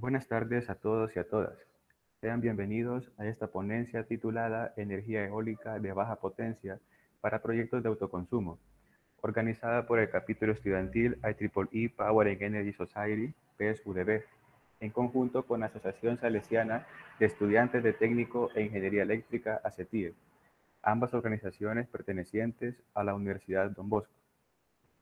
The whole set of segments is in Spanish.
Buenas tardes a todos y a todas. Sean bienvenidos a esta ponencia titulada Energía eólica de baja potencia para proyectos de autoconsumo, organizada por el capítulo estudiantil IEEE Power and Energy Society, PES-UDB, en conjunto con la Asociación Salesiana de Estudiantes de Técnico e Ingeniería Eléctrica, ACETIE, ambas organizaciones pertenecientes a la Universidad Don Bosco.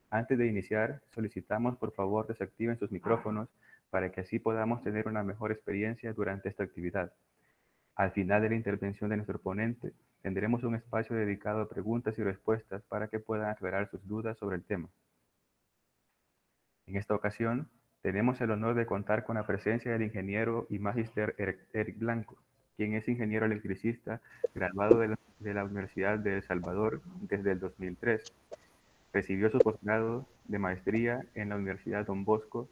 Antes de iniciar, solicitamos por favor desactiven sus micrófonos para que así podamos tener una mejor experiencia durante esta actividad. Al final de la intervención de nuestro ponente, tendremos un espacio dedicado a preguntas y respuestas para que puedan aclarar sus dudas sobre el tema. En esta ocasión, tenemos el honor de contar con la presencia del ingeniero y magíster Eric Blanco, quien es ingeniero electricista graduado de la Universidad de El Salvador desde el 2003. Recibió su posgrado de maestría en la Universidad Don Bosco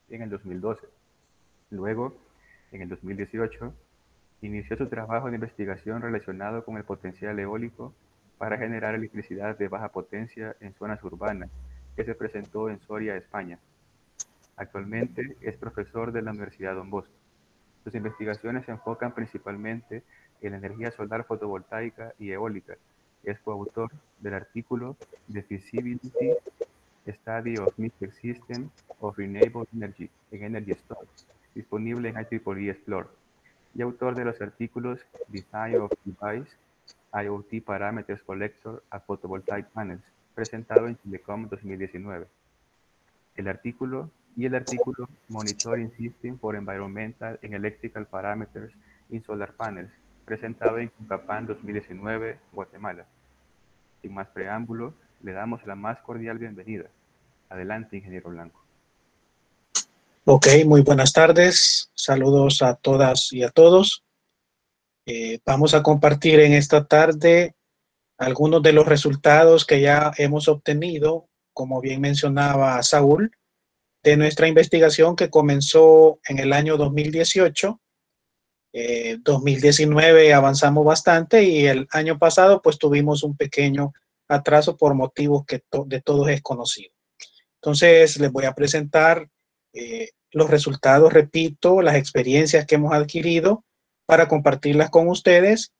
en el 2012. Luego, en el 2018, inició su trabajo de investigación relacionado con el potencial eólico para generar electricidad de baja potencia en zonas urbanas, que se presentó en Soria, España. Actualmente es profesor de la Universidad Don Bosco. Sus investigaciones se enfocan principalmente en la energía solar fotovoltaica y eólica. Es coautor del artículo The Feasibility Study of Mixed System of Renewable Energy en Energy Storage, disponible en IEEE Explore, y autor de los artículos Design of Device, IoT Parameters Collector a Photovoltaic Panels, presentado en Chilecom 2019. El artículo Monitoring System for Environmental and Electrical Parameters in Solar Panels, presentado en Cuncapán 2019, Guatemala. Sin más preámbulos, le damos la más cordial bienvenida. Adelante, ingeniero Blanco. Ok, muy buenas tardes. Saludos a todas y a todos. Vamos a compartir en esta tarde algunos de los resultados que ya hemos obtenido, como bien mencionaba Saúl, de nuestra investigación que comenzó en el año 2018. 2019 avanzamos bastante y el año pasado pues tuvimos un pequeño atraso por motivos que de todos es conocido. Entonces les voy a presentar los resultados, repito, las experiencias que hemos adquirido para compartirlas con ustedes,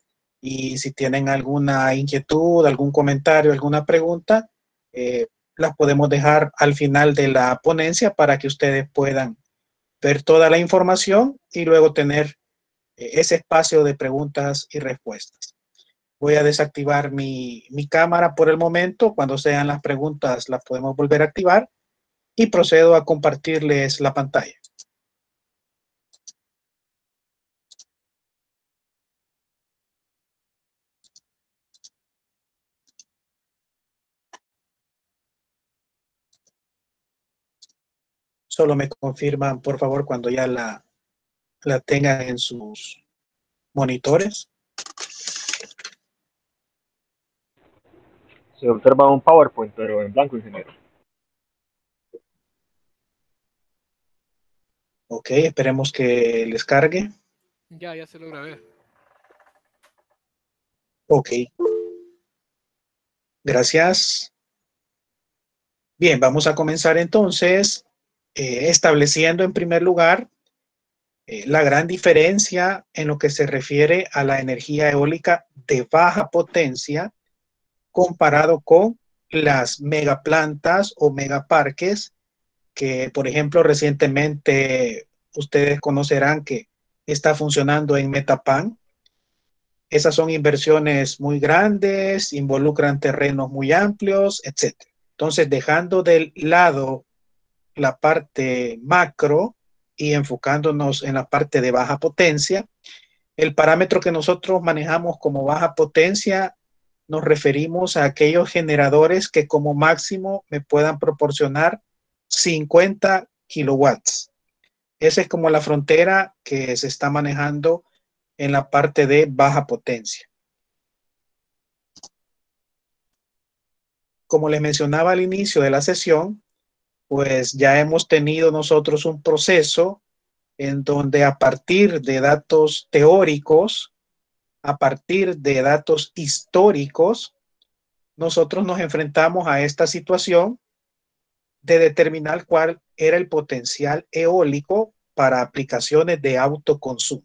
y si tienen alguna inquietud, algún comentario, alguna pregunta, las podemos dejar al final de la ponencia para que ustedes puedan ver toda la información y luego tener ese espacio de preguntas y respuestas. Voy a desactivar mi cámara por el momento. Cuando sean las preguntas las podemos volver a activar y procedo a compartirles la pantalla. Solo me confirman, por favor, cuando ya la tengan en sus monitores. Se observa un PowerPoint, pero en blanco, ingeniero. Ok, esperemos que les cargue. Ya se logra ver. Ok. Gracias. Bien, vamos a comenzar entonces estableciendo en primer lugar la gran diferencia en lo que se refiere a la energía eólica de baja potencia comparado con las megaplantas o megaparques que, por ejemplo, recientemente ustedes conocerán que está funcionando en Metapan. Esas son inversiones muy grandes, involucran terrenos muy amplios, etc. Entonces, dejando de lado la parte macro y enfocándonos en la parte de baja potencia, el parámetro que nosotros manejamos como baja potencia nos referimos a aquellos generadores que como máximo me puedan proporcionar 50 kilowatts. Esa es como la frontera que se está manejando en la parte de baja potencia. Como les mencionaba al inicio de la sesión, pues ya hemos tenido nosotros un proceso en donde a partir de datos teóricos, a partir de datos históricos, nosotros nos enfrentamos a esta situación de determinar cuál era el potencial eólico para aplicaciones de autoconsumo.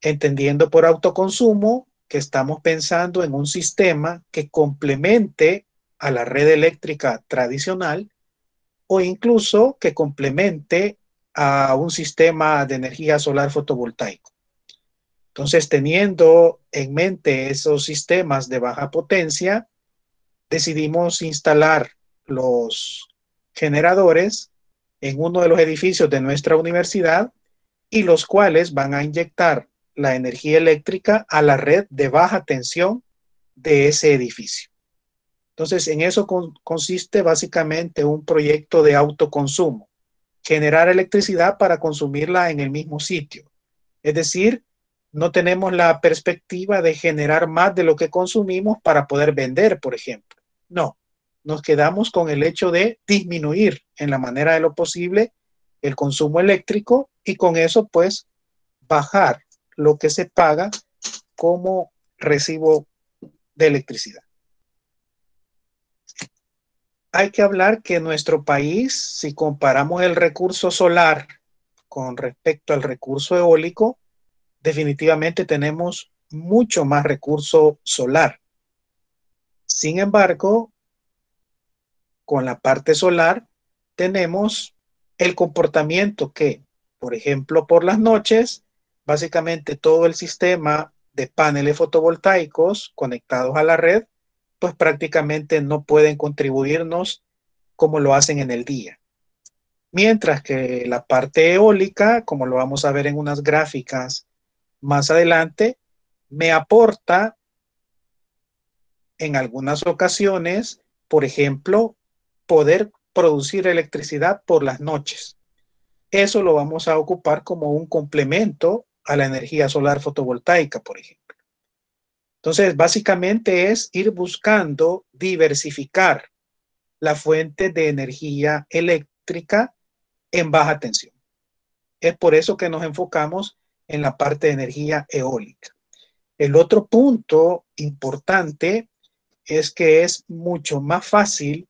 Entendiendo por autoconsumo que estamos pensando en un sistema que complemente a la red eléctrica tradicional o incluso que complemente a un sistema de energía solar fotovoltaico. Entonces, teniendo en mente esos sistemas de baja potencia, decidimos instalar los generadores en uno de los edificios de nuestra universidad y los cuales van a inyectar la energía eléctrica a la red de baja tensión de ese edificio. Entonces, en eso consiste básicamente un proyecto de autoconsumo, generar electricidad para consumirla en el mismo sitio. Es decir, no tenemos la perspectiva de generar más de lo que consumimos para poder vender, por ejemplo. No, nos quedamos con el hecho de disminuir en la manera de lo posible el consumo eléctrico y con eso pues bajar lo que se paga como recibo de electricidad. Hay que hablar que nuestro país, si comparamos el recurso solar con respecto al recurso eólico, definitivamente tenemos mucho más recurso solar. Sin embargo, con la parte solar tenemos el comportamiento que, por ejemplo, por las noches, básicamente todo el sistema de paneles fotovoltaicos conectados a la red, pues prácticamente no pueden contribuirnos como lo hacen en el día. Mientras que la parte eólica, como lo vamos a ver en unas gráficas más adelante, me aporta en algunas ocasiones, por ejemplo, poder producir electricidad por las noches. Eso lo vamos a ocupar como un complemento a la energía solar fotovoltaica, por ejemplo. Entonces, básicamente es ir buscando diversificar la fuente de energía eléctrica en baja tensión. Es por eso que nos enfocamos en la parte de energía eólica. El otro punto importante es que es mucho más fácil,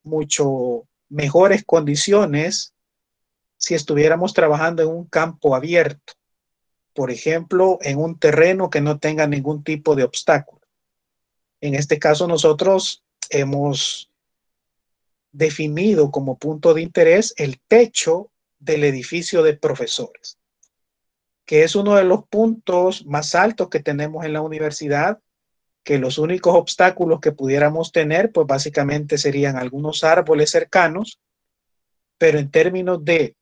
mucho mejores condiciones si estuviéramos trabajando en un campo abierto, por ejemplo, en un terreno que no tenga ningún tipo de obstáculo. En este caso, nosotros hemos definido como punto de interés el techo del edificio de profesores, que es uno de los puntos más altos que tenemos en la universidad, que los únicos obstáculos que pudiéramos tener, pues básicamente serían algunos árboles cercanos, pero en términos de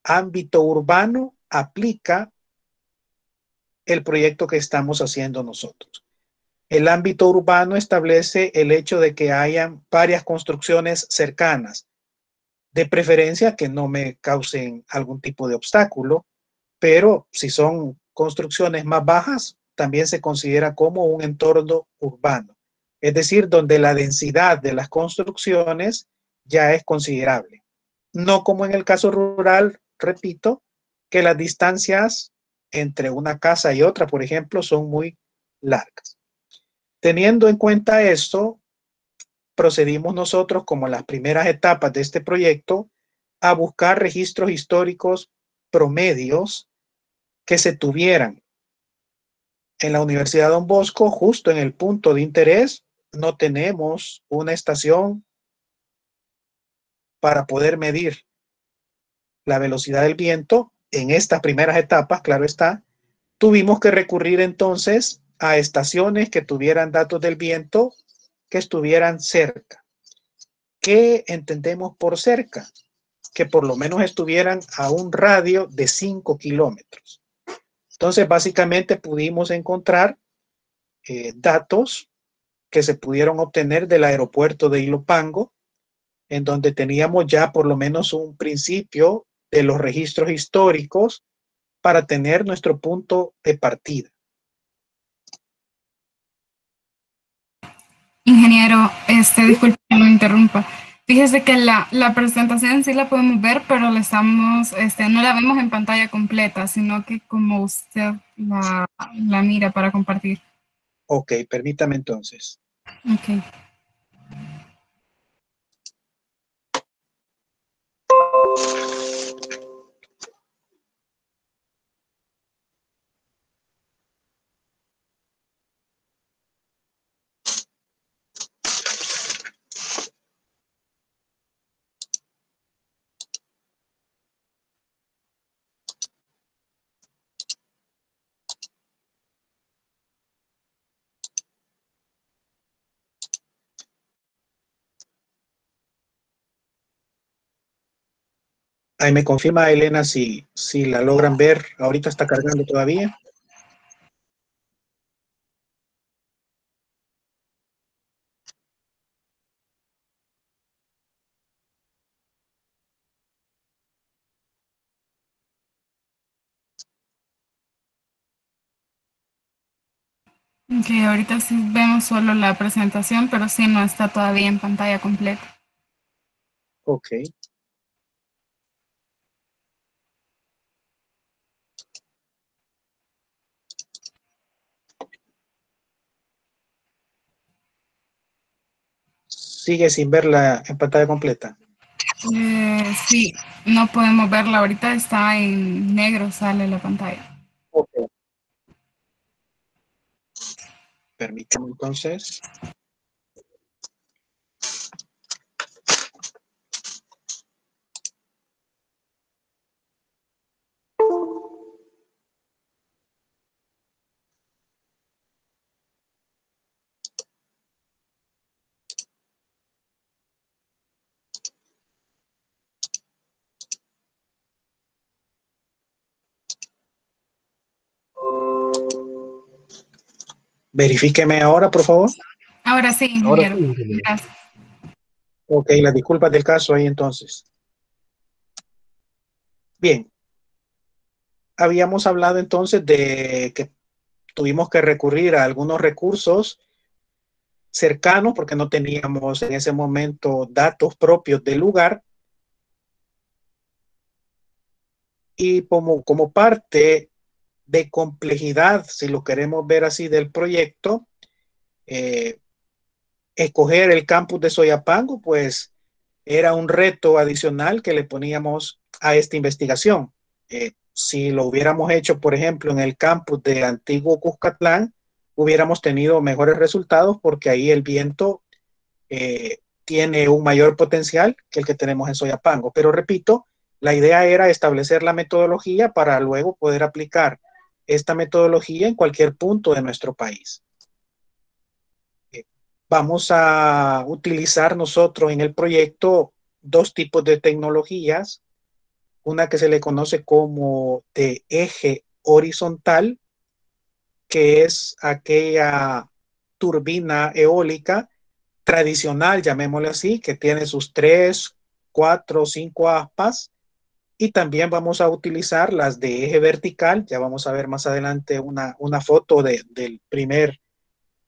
ámbito urbano, aplica el proyecto que estamos haciendo nosotros. El ámbito urbano establece el hecho de que hayan varias construcciones cercanas, de preferencia que no me causen algún tipo de obstáculo, pero si son construcciones más bajas, también se considera como un entorno urbano, es decir, donde la densidad de las construcciones ya es considerable. No como en el caso rural, repito, que las distancias entre una casa y otra, por ejemplo, son muy largas. Teniendo en cuenta esto, procedimos nosotros, como las primeras etapas de este proyecto, a buscar registros históricos promedios que se tuvieran. En la Universidad Don Bosco, justo en el punto de interés, no tenemos una estación para poder medir la velocidad del viento. En estas primeras etapas, claro está, tuvimos que recurrir entonces a estaciones que tuvieran datos del viento que estuvieran cerca. ¿Qué entendemos por cerca? Que por lo menos estuvieran a un radio de 5 kilómetros. Entonces, básicamente pudimos encontrar datos que se pudieron obtener del aeropuerto de Ilopango, en donde teníamos ya por lo menos un principio de los registros históricos para tener nuestro punto de partida. Ingeniero, disculpe que me interrumpa. Fíjese que la presentación sí la podemos ver, pero la estamos, no la vemos en pantalla completa, sino que como usted la mira para compartir. Ok, permítame entonces. Ok. Ahí me confirma Elena si la logran ver. Ahorita está cargando todavía. Ok, ahorita sí vemos solo la presentación, pero sí no está todavía en pantalla completa. Ok. Sigue sin verla en pantalla completa. Sí, no podemos verla ahorita, está en negro, sale la pantalla. Ok. Permítame entonces. Verifíqueme ahora, por favor. Ahora sí, Ahora ingeniero. sí, ingeniero. Gracias. Ok, las disculpas del caso ahí entonces. Bien, habíamos hablado entonces de que tuvimos que recurrir a algunos recursos cercanos porque no teníamos en ese momento datos propios del lugar y como parte de complejidad, si lo queremos ver así, del proyecto, eh, escoger el campus de Soyapango, pues era un reto adicional que le poníamos a esta investigación. Si lo hubiéramos hecho, por ejemplo, en el campus de Antiguo Cuscatlán, hubiéramos tenido mejores resultados porque ahí el viento tiene un mayor potencial que el que tenemos en Soyapango. Pero repito, la idea era establecer la metodología para luego poder aplicar esta metodología en cualquier punto de nuestro país. Vamos a utilizar nosotros en el proyecto dos tipos de tecnologías, una que se le conoce como de eje horizontal, que es aquella turbina eólica tradicional, llamémosle así, que tiene sus 3, 4, 5 aspas, y también vamos a utilizar las de eje vertical. Ya vamos a ver más adelante una foto del primer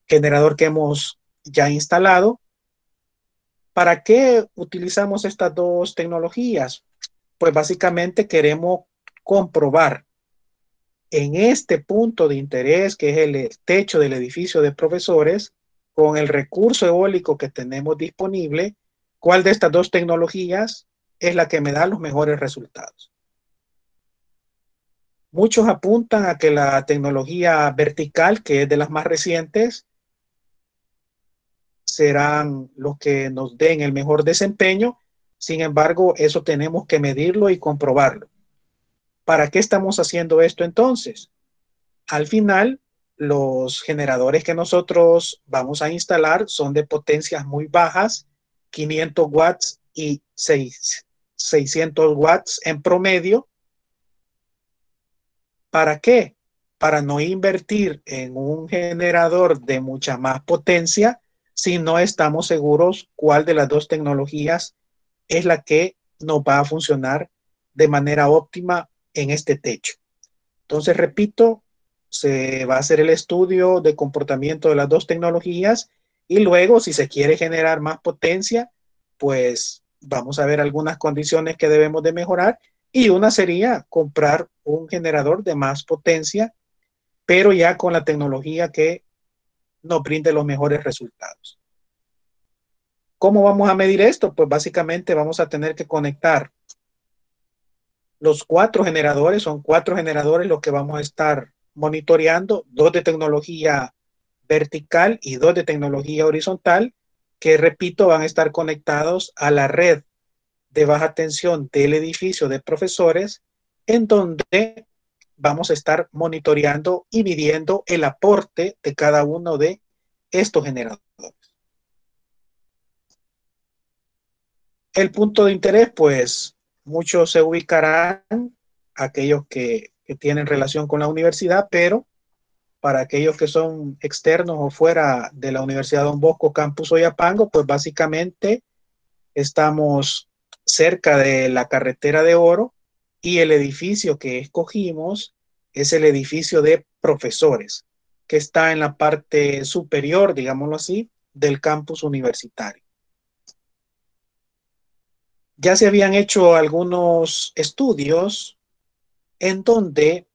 generador que hemos ya instalado. ¿Para qué utilizamos estas dos tecnologías? Pues básicamente queremos comprobar en este punto de interés, que es el techo del edificio de profesores, con el recurso eólico que tenemos disponible, cuál de estas dos tecnologías es la que me da los mejores resultados. Muchos apuntan a que la tecnología vertical, que es de las más recientes, serán los que nos den el mejor desempeño. Sin embargo, eso tenemos que medirlo y comprobarlo. ¿Para qué estamos haciendo esto entonces? Al final, los generadores que nosotros vamos a instalar son de potencias muy bajas, 500 watts y 600 watts en promedio. ¿Para qué? Para no invertir en un generador de mucha más potencia si no estamos seguros cuál de las dos tecnologías es la que nos va a funcionar de manera óptima en este techo. Entonces, repito, se va a hacer el estudio de comportamiento de las dos tecnologías y luego, si se quiere generar más potencia, pues vamos a ver algunas condiciones que debemos de mejorar y una sería comprar un generador de más potencia, pero ya con la tecnología que nos brinde los mejores resultados. ¿Cómo vamos a medir esto? Pues básicamente vamos a tener que conectar los 4 generadores, son 4 generadores los que vamos a estar monitoreando, 2 de tecnología vertical y 2 de tecnología horizontal, que repito, van a estar conectados a la red de baja tensión del edificio de profesores, en donde vamos a estar monitoreando y midiendo el aporte de cada uno de estos generadores. El punto de interés, pues, muchos se ubicarán, aquellos que tienen relación con la universidad, pero para aquellos que son externos o fuera de la Universidad Don Bosco Campus Oyapango, pues básicamente estamos cerca de la carretera de Oro y el edificio que escogimos es el edificio de profesores, que está en la parte superior, digámoslo así, del campus universitario. Ya se habían hecho algunos estudios en donde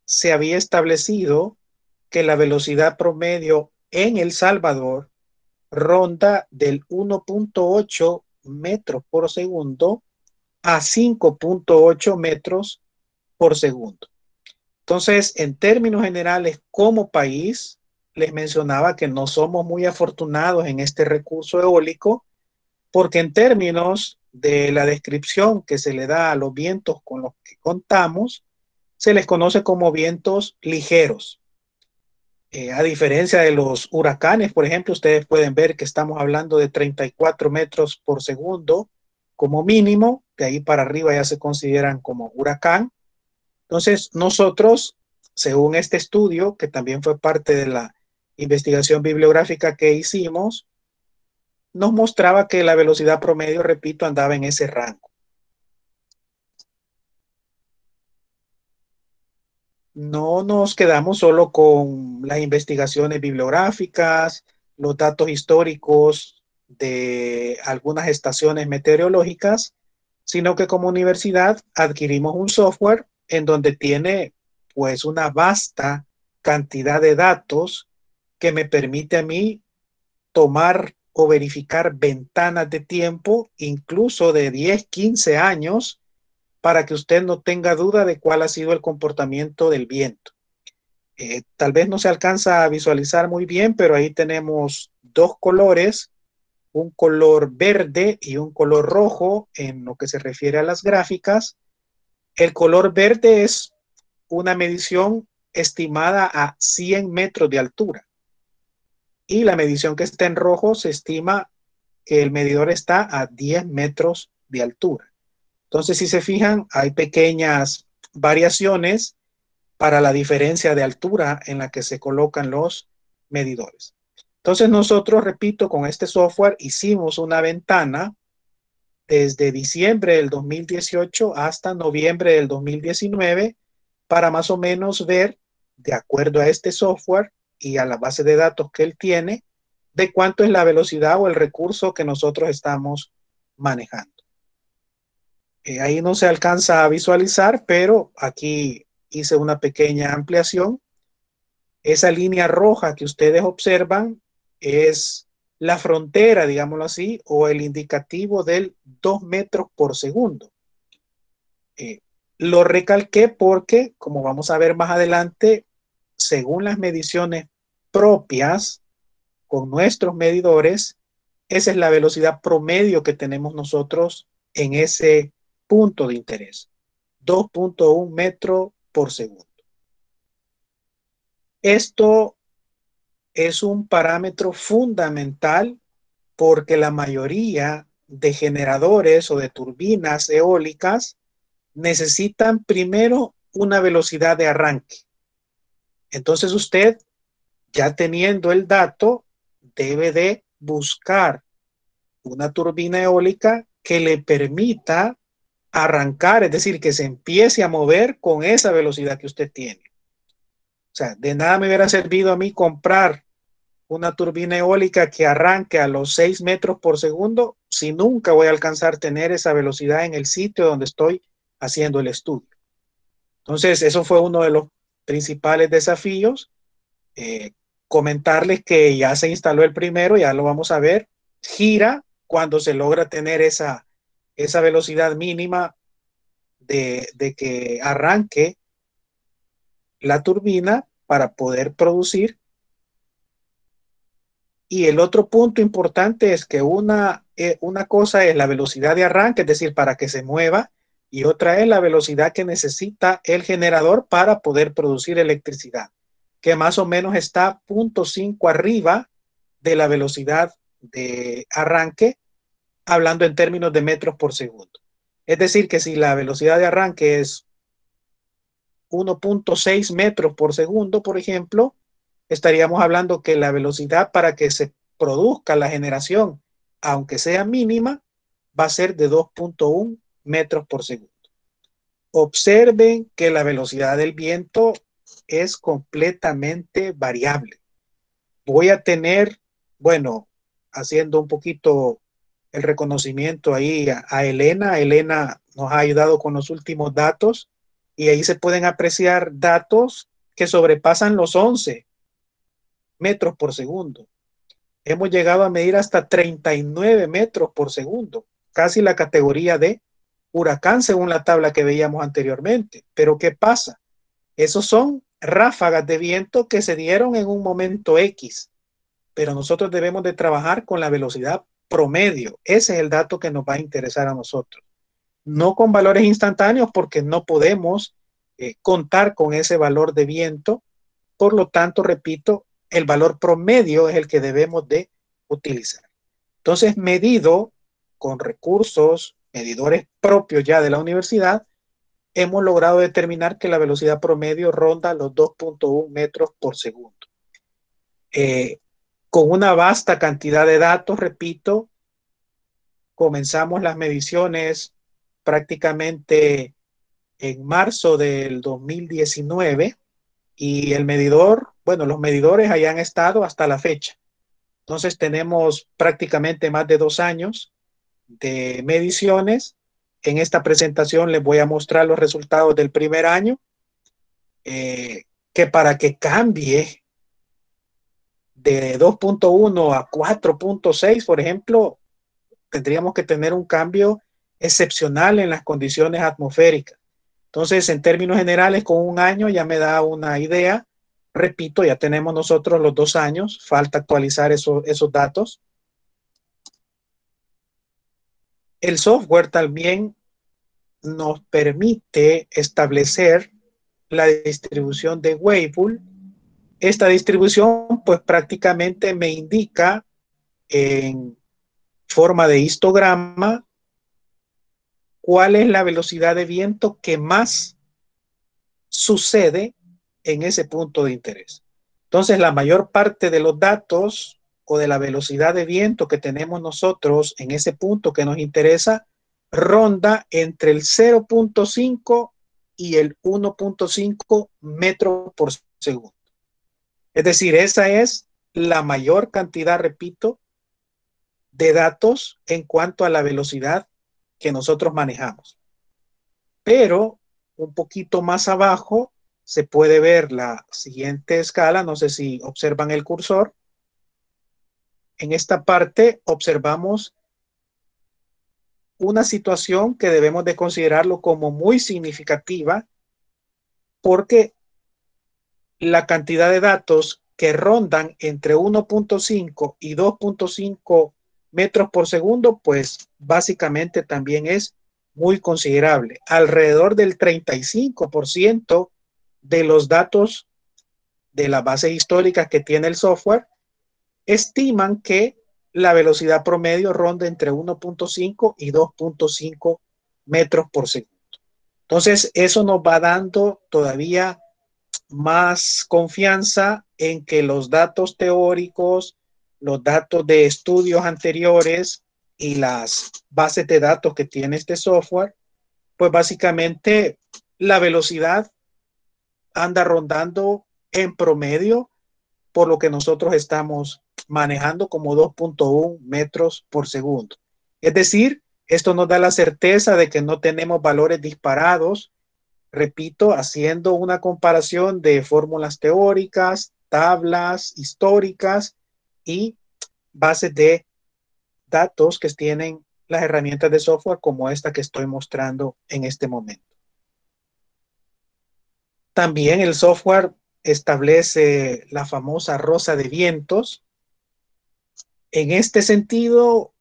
se había establecido que la velocidad promedio en El Salvador ronda del 1.8 metros por segundo a 5.8 metros por segundo. Entonces, en términos generales, como país, les mencionaba que no somos muy afortunados en este recurso eólico, porque en términos de la descripción que se le da a los vientos con los que contamos, se les conoce como vientos ligeros. A diferencia de los huracanes, por ejemplo, ustedes pueden ver que estamos hablando de 34 metros por segundo como mínimo, de ahí para arriba ya se consideran como huracán. Entonces, nosotros, según este estudio, que también fue parte de la investigación bibliográfica que hicimos, nos mostraba que la velocidad promedio, repito, andaba en ese rango. No nos quedamos solo con las investigaciones bibliográficas, los datos históricos de algunas estaciones meteorológicas, sino que como universidad adquirimos un software en donde tiene pues una vasta cantidad de datos que me permite a mí tomar o verificar ventanas de tiempo, incluso de 10, 15 años, para que usted no tenga duda de cuál ha sido el comportamiento del viento. Tal vez no se alcanza a visualizar muy bien, pero ahí tenemos dos colores, un color verde y un color rojo en lo que se refiere a las gráficas. El color verde es una medición estimada a 100 metros de altura y la medición que está en rojo se estima que el medidor está a 10 metros de altura. Entonces, si se fijan, hay pequeñas variaciones para la diferencia de altura en la que se colocan los medidores. Entonces, nosotros, repito, con este software hicimos una ventana desde diciembre del 2018 hasta noviembre del 2019 para más o menos ver, de acuerdo a este software y a la base de datos que él tiene, de cuánto es la velocidad o el recurso que nosotros estamos manejando. Ahí no se alcanza a visualizar, pero aquí hice una pequeña ampliación. Esa línea roja que ustedes observan es la frontera, digámoslo así, o el indicativo del 2 metros por segundo. Lo recalqué porque, como vamos a ver más adelante, según las mediciones propias con nuestros medidores, esa es la velocidad promedio que tenemos nosotros en ese punto de interés, 2.1 metros por segundo. Esto es un parámetro fundamental porque la mayoría de generadores o de turbinas eólicas necesitan primero una velocidad de arranque. Entonces usted, ya teniendo el dato, debe de buscar una turbina eólica que le permita arrancar, es decir, que se empiece a mover con esa velocidad que usted tiene. O sea, de nada me hubiera servido a mí comprar una turbina eólica que arranque a los 6 metros por segundo si nunca voy a alcanzar a tener esa velocidad en el sitio donde estoy haciendo el estudio. Entonces, eso fue uno de los principales desafíos. Comentarles que ya se instaló el primero, ya lo vamos a ver. Gira cuando se logra tener esa velocidad mínima de que arranque la turbina para poder producir. Y el otro punto importante es que una cosa es la velocidad de arranque, es decir, para que se mueva, y otra es la velocidad que necesita el generador para poder producir electricidad, que más o menos está 0.5 arriba de la velocidad de arranque, hablando en términos de metros por segundo. Es decir, que si la velocidad de arranque es 1.6 metros por segundo, por ejemplo, estaríamos hablando que la velocidad para que se produzca la generación, aunque sea mínima, va a ser de 2.1 metros por segundo. Observen que la velocidad del viento es completamente variable. Voy a tener, bueno, haciendo un poquito el reconocimiento ahí a Elena. Elena nos ha ayudado con los últimos datos y ahí se pueden apreciar datos que sobrepasan los 11 metros por segundo. Hemos llegado a medir hasta 39 metros por segundo, casi la categoría de huracán según la tabla que veíamos anteriormente. Pero ¿qué pasa? Esos son ráfagas de viento que se dieron en un momento X, pero nosotros debemos de trabajar con la velocidad promedio. Ese es el dato que nos va a interesar a nosotros. No con valores instantáneos porque no podemos contar con ese valor de viento. Por lo tanto, repito, el valor promedio es el que debemos de utilizar. Entonces, medido con recursos, medidores propios ya de la universidad, hemos logrado determinar que la velocidad promedio ronda los 2.1 metros por segundo. Con una vasta cantidad de datos, repito, comenzamos las mediciones prácticamente en marzo del 2019 y el medidor, bueno, los medidores ahí han estado hasta la fecha. Entonces tenemos prácticamente más de 2 años de mediciones. En esta presentación les voy a mostrar los resultados del primer año, que para que cambie de 2.1 a 4.6, por ejemplo, tendríamos que tener un cambio excepcional en las condiciones atmosféricas. Entonces, en términos generales, con un año ya me da una idea. Repito, ya tenemos nosotros los 2 años, falta actualizar esos datos. El software también nos permite establecer la distribución de Weibull. Esta distribución, pues prácticamente me indica en forma de histograma cuál es la velocidad de viento que más sucede en ese punto de interés. Entonces, la mayor parte de los datos o de la velocidad de viento que tenemos nosotros en ese punto que nos interesa ronda entre el 0.5 y el 1.5 metros por segundo. Es decir, esa es la mayor cantidad, repito, de datos en cuanto a la velocidad que nosotros manejamos. Pero un poquito más abajo se puede ver la siguiente escala. No sé si observan el cursor. En esta parte observamos una situación que debemos de considerarlo como muy significativa, porque la cantidad de datos que rondan entre 1.5 y 2.5 metros por segundo, pues básicamente también es muy considerable. Alrededor del 35% de los datos de las bases históricas que tiene el software estiman que la velocidad promedio ronda entre 1.5 y 2.5 metros por segundo. Entonces, eso nos va dando todavía más confianza en que los datos teóricos, los datos de estudios anteriores y las bases de datos que tiene este software, pues básicamente la velocidad anda rondando en promedio por lo que nosotros estamos manejando como 2.1 metros por segundo. Es decir, esto nos da la certeza de que no tenemos valores disparados. Repito, haciendo una comparación de fórmulas teóricas, tablas históricas y bases de datos que tienen las herramientas de software como esta que estoy mostrando en este momento. También el software establece la famosa rosa de vientos. En este sentido,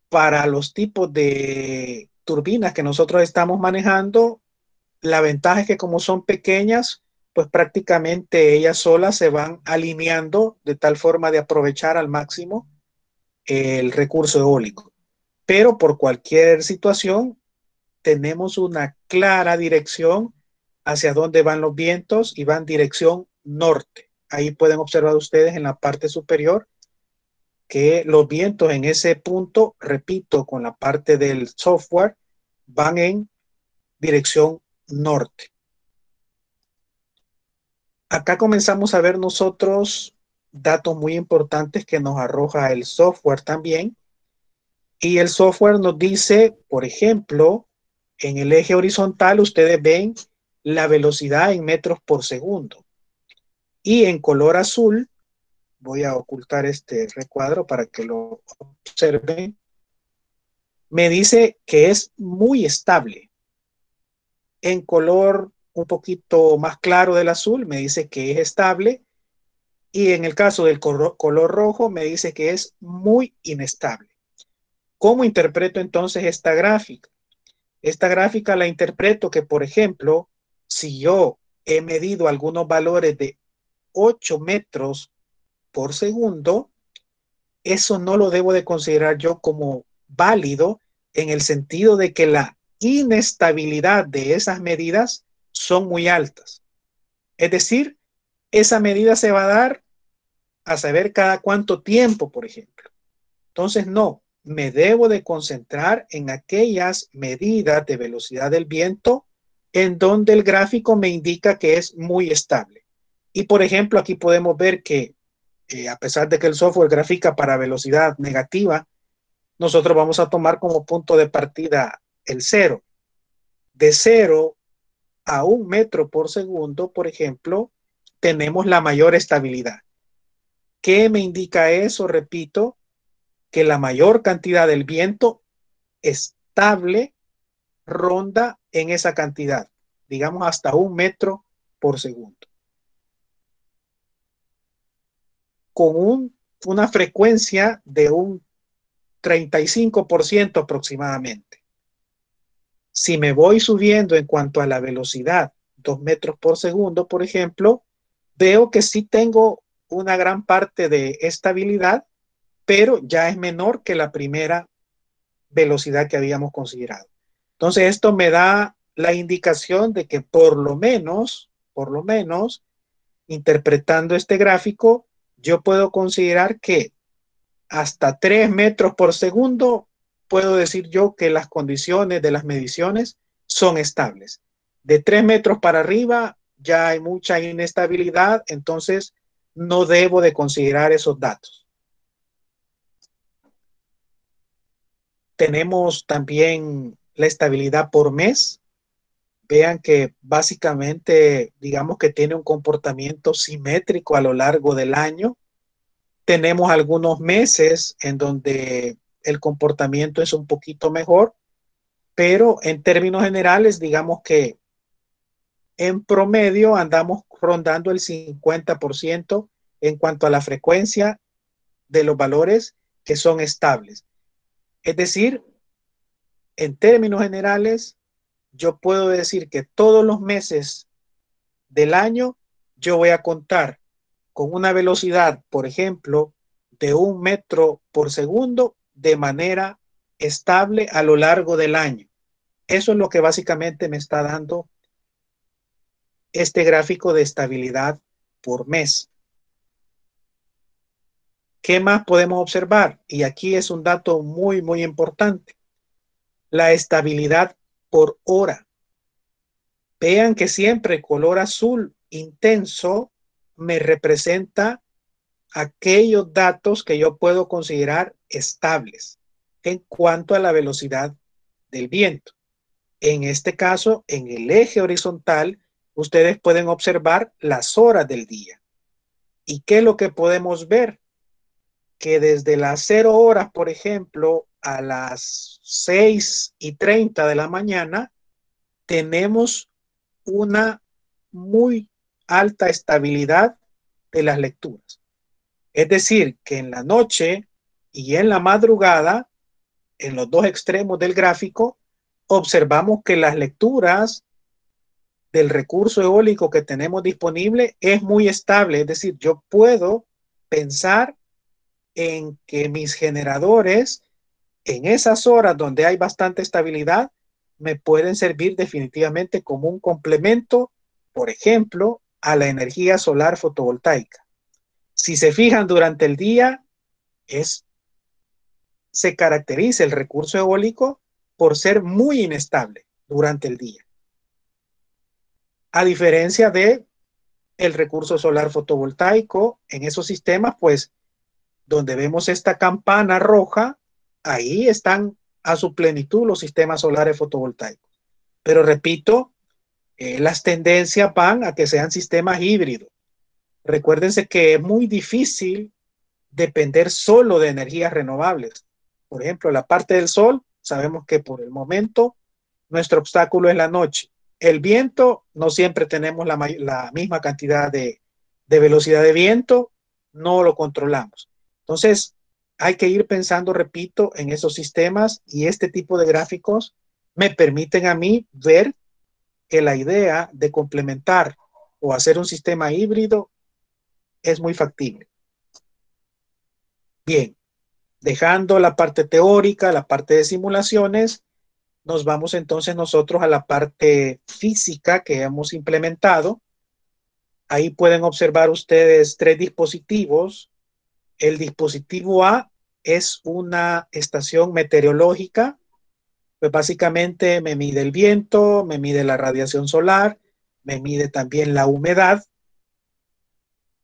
para los tipos de turbinas que nosotros estamos manejando, la ventaja es que como son pequeñas, pues prácticamente ellas solas se van alineando de tal forma de aprovechar al máximo el recurso eólico. Pero por cualquier situación, tenemos una clara dirección hacia dónde van los vientos y van dirección norte. Ahí pueden observar ustedes en la parte superior que los vientos en ese punto, repito, con la parte del software, van en dirección norte. Acá comenzamos a ver nosotros datos muy importantes que nos arroja el software también. Y el software nos dice, por ejemplo, en el eje horizontal ustedes ven la velocidad en metros por segundo. Y en color azul, voy a ocultar este recuadro para que lo observen, me dice que es muy estable. En color un poquito más claro del azul, me dice que es estable. Y en el caso del color rojo, me dice que es muy inestable. ¿Cómo interpreto entonces esta gráfica? Esta gráfica la interpreto que, por ejemplo, si yo he medido algunos valores de 8 metros por segundo, eso no lo debo de considerar yo como válido en el sentido de que la inestabilidad de esas medidas son muy altas. Es decir, esa medida se va a dar a saber cada cuánto tiempo, por ejemplo. Entonces, no, me debo de concentrar en aquellas medidas de velocidad del viento en donde el gráfico me indica que es muy estable. Y, por ejemplo, aquí podemos ver que a pesar de que el software grafica para velocidad negativa, nosotros vamos a tomar como punto de partida el 0. De 0 a 1 metro por segundo, por ejemplo, tenemos la mayor estabilidad. ¿Qué me indica eso? Repito, que la mayor cantidad del viento estable ronda en esa cantidad, digamos hasta 1 metro por segundo. Con una frecuencia de un 35% aproximadamente. Si me voy subiendo en cuanto a la velocidad, 2 metros por segundo, por ejemplo, veo que sí tengo una gran parte de estabilidad, pero ya es menor que la primera velocidad que habíamos considerado. Entonces, esto me da la indicación de que por lo menos, interpretando este gráfico, yo puedo considerar que hasta 3 metros por segundo puedo decir yo que las condiciones de las mediciones son estables. De 3 metros para arriba ya hay mucha inestabilidad, entonces no debo de considerar esos datos. Tenemos también la estabilidad por mes. Vean que básicamente, digamos que tiene un comportamiento simétrico a lo largo del año. Tenemos algunos meses en donde el comportamiento es un poquito mejor, pero en términos generales, digamos que en promedio andamos rondando el 50% en cuanto a la frecuencia de los valores que son estables. Es decir, en términos generales, yo puedo decir que todos los meses del año yo voy a contar con una velocidad, por ejemplo, de 1 metro por segundo de manera estable a lo largo del año. Eso es lo que básicamente me está dando este gráfico de estabilidad por mes. ¿Qué más podemos observar? Y aquí es un dato muy, muy importante. La estabilidad por hora. Vean que siempre el color azul intenso me representa aquellos datos que yo puedo considerar estables en cuanto a la velocidad del viento. En este caso, en el eje horizontal, ustedes pueden observar las horas del día. ¿Y qué es lo que podemos ver? Que desde las 0 horas, por ejemplo, a las 6:30 de la mañana, tenemos una muy alta estabilidad de las lecturas. Es decir, que en la noche y en la madrugada, en los dos extremos del gráfico, observamos que las lecturas del recurso eólico que tenemos disponible es muy estable. Es decir, yo puedo pensar en que mis generadores, en esas horas donde hay bastante estabilidad, me pueden servir definitivamente como un complemento, por ejemplo, a la energía solar fotovoltaica. Si se fijan durante el día, se caracteriza el recurso eólico por ser muy inestable durante el día. A diferencia de el recurso solar fotovoltaico, en esos sistemas, pues, donde vemos esta campana roja, ahí están a su plenitud los sistemas solares fotovoltaicos. Pero repito, las tendencias van a que sean sistemas híbridos. Recuérdense que es muy difícil depender solo de energías renovables. Por ejemplo, la parte del sol, sabemos que por el momento nuestro obstáculo es la noche. El viento, no siempre tenemos la misma cantidad de velocidad de viento, no lo controlamos. Entonces, hay que ir pensando, repito, en esos sistemas, y este tipo de gráficos me permiten a mí ver que la idea de complementar o hacer un sistema híbrido es muy factible. Bien, dejando la parte teórica, la parte de simulaciones, nos vamos entonces nosotros a la parte física que hemos implementado. Ahí pueden observar ustedes 3 dispositivos. El dispositivo A es una estación meteorológica. Pues básicamente me mide el viento, me mide la radiación solar, me mide también la humedad,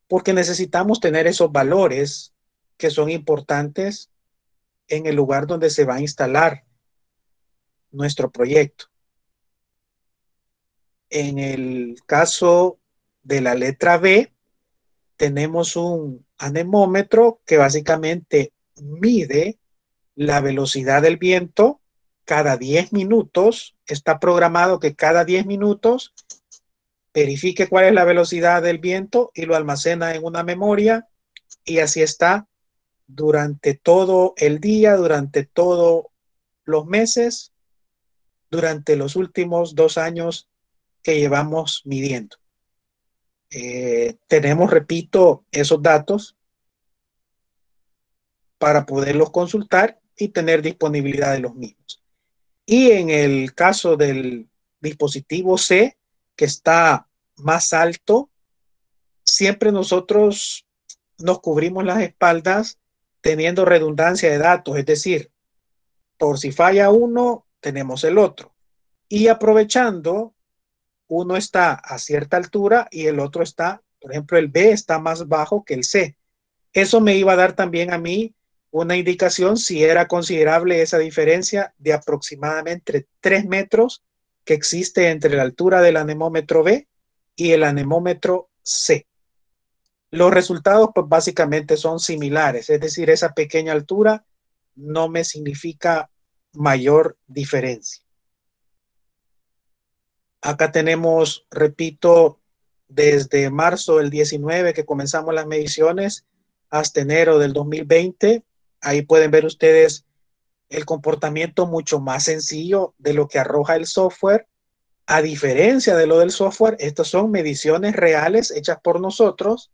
porque necesitamos tener esos valores que son importantes en el lugar donde se va a instalar nuestro proyecto. En el caso de la letra B, tenemos un anemómetro que básicamente mide la velocidad del viento cada 10 minutos. Está programado que cada 10 minutos verifique cuál es la velocidad del viento y lo almacena en una memoria, y así está durante todo el día, durante todos los meses, durante los últimos 2 años que llevamos midiendo. Tenemos, repito, esos datos para poderlos consultar y tener disponibilidad de los mismos. Y en el caso del dispositivo C, que está más alto, siempre nosotros nos cubrimos las espaldas teniendo redundancia de datos, es decir, por si falla uno, tenemos el otro. Y aprovechando, uno está a cierta altura y el otro está, por ejemplo, el B está más bajo que el C. Eso me iba a dar también a mí una indicación si era considerable esa diferencia de aproximadamente 3 metros que existe entre la altura del anemómetro B y el anemómetro C. Los resultados pues básicamente son similares, es decir, esa pequeña altura no me significa mayor diferencia. Acá tenemos, repito, desde marzo del 19 que comenzamos las mediciones hasta enero del 2020. Ahí pueden ver ustedes el comportamiento mucho más sencillo de lo que arroja el software. A diferencia de lo del software, estas son mediciones reales hechas por nosotros,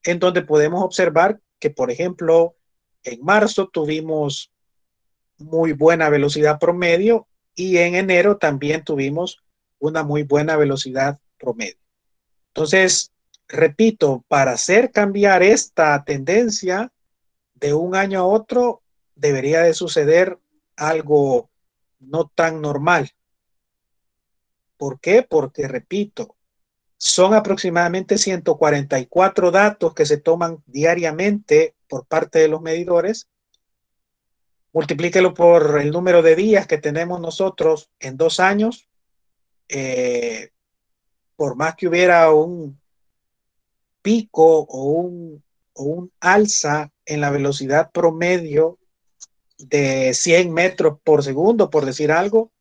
en donde podemos observar que, por ejemplo, en marzo tuvimos muy buena velocidad promedio y en enero también tuvimos una muy buena velocidad promedio. Entonces, repito, para hacer cambiar esta tendencia de un año a otro, debería de suceder algo no tan normal. ¿Por qué? Porque, repito, son aproximadamente 144 datos que se toman diariamente por parte de los medidores. Multiplíquelo por el número de días que tenemos nosotros en 2 años. Por más que hubiera un pico o un alza en la velocidad promedio de 100 metros por segundo, por decir algo,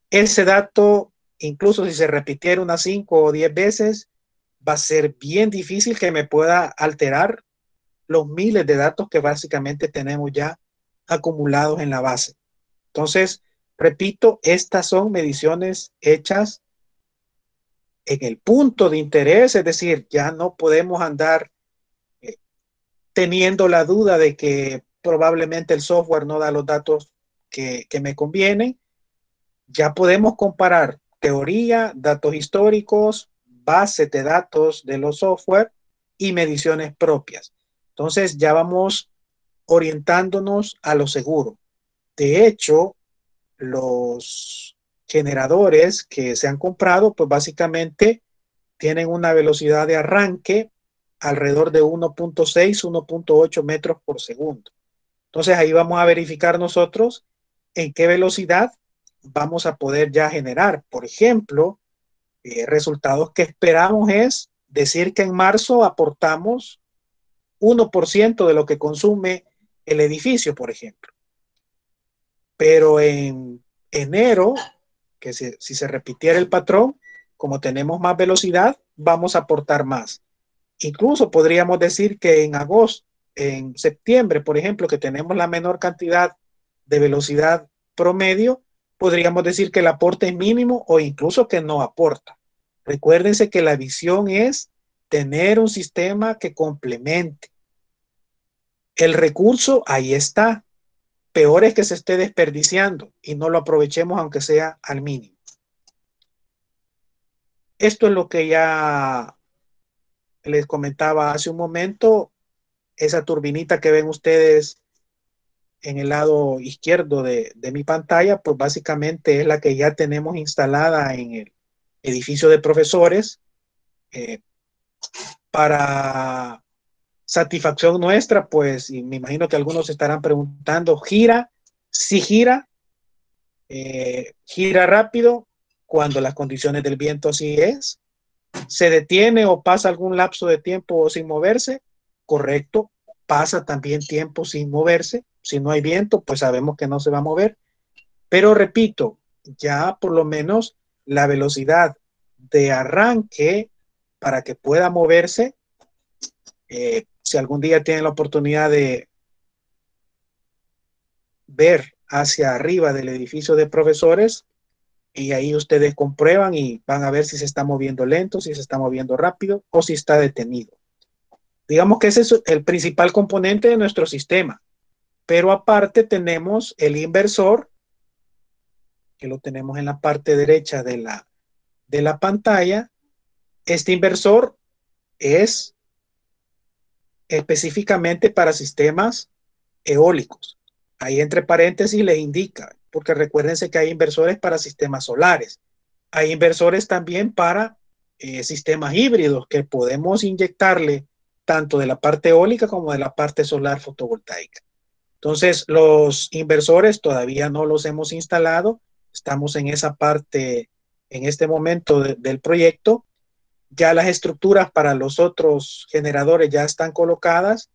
ese dato, incluso si se repitiera unas 5 o 10 veces, va a ser bien difícil que me pueda alterar los miles de datos que básicamente tenemos ya acumulados en la base. Entonces, repito, estas son mediciones hechas en el punto de interés, es decir, ya no podemos andar teniendo la duda de que probablemente el software no da los datos que me convienen. ya podemos comparar teoría, datos históricos, bases de datos de los software y mediciones propias. Entonces ya vamos orientándonos a lo seguro. De hecho, los generadores que se han comprado, pues básicamente tienen una velocidad de arranque alrededor de 1.6, 1.8 metros por segundo. Entonces ahí vamos a verificar nosotros en qué velocidad vamos a poder ya generar. Por ejemplo, resultados que esperamos es decir que en marzo aportamos 1% de lo que consume el edificio, por ejemplo. Pero en enero, que si se repitiera el patrón, como tenemos más velocidad, vamos a aportar más. Incluso podríamos decir que en agosto, en septiembre, por ejemplo, que tenemos la menor cantidad de velocidad promedio, podríamos decir que el aporte es mínimo o incluso que no aporta. Recuérdense que la visión es tener un sistema que complemente. El recurso ahí está. Peor es que se esté desperdiciando y no lo aprovechemos aunque sea al mínimo. Esto es lo que ya les comentaba hace un momento. Esa turbinita que ven ustedes en el lado izquierdo de mi pantalla, pues básicamente es la que ya tenemos instalada en el edificio de profesores para satisfacción nuestra, pues, y me imagino que algunos estarán preguntando, ¿gira? Sí gira, gira rápido cuando las condiciones del viento así es, se detiene o pasa algún lapso de tiempo sin moverse, correcto, pasa también tiempo sin moverse, si no hay viento, pues sabemos que no se va a mover, pero repito, ya por lo menos la velocidad de arranque para que pueda moverse, si algún día tienen la oportunidad de ver hacia arriba del edificio de profesores, y ahí ustedes comprueban y van a ver si se está moviendo lento, si se está moviendo rápido o si está detenido. Digamos que ese es el principal componente de nuestro sistema, pero aparte tenemos el inversor, que lo tenemos en la parte derecha de la pantalla. Este inversor es específicamente para sistemas eólicos. Ahí entre paréntesis les indica, porque recuérdense que hay inversores para sistemas solares. Hay inversores también para sistemas híbridos que podemos inyectarle tanto de la parte eólica como de la parte solar fotovoltaica. Entonces, los inversores todavía no los hemos instalado. Estamos en esa parte en este momento del proyecto. Ya las estructuras para los otros generadores ya están colocadas,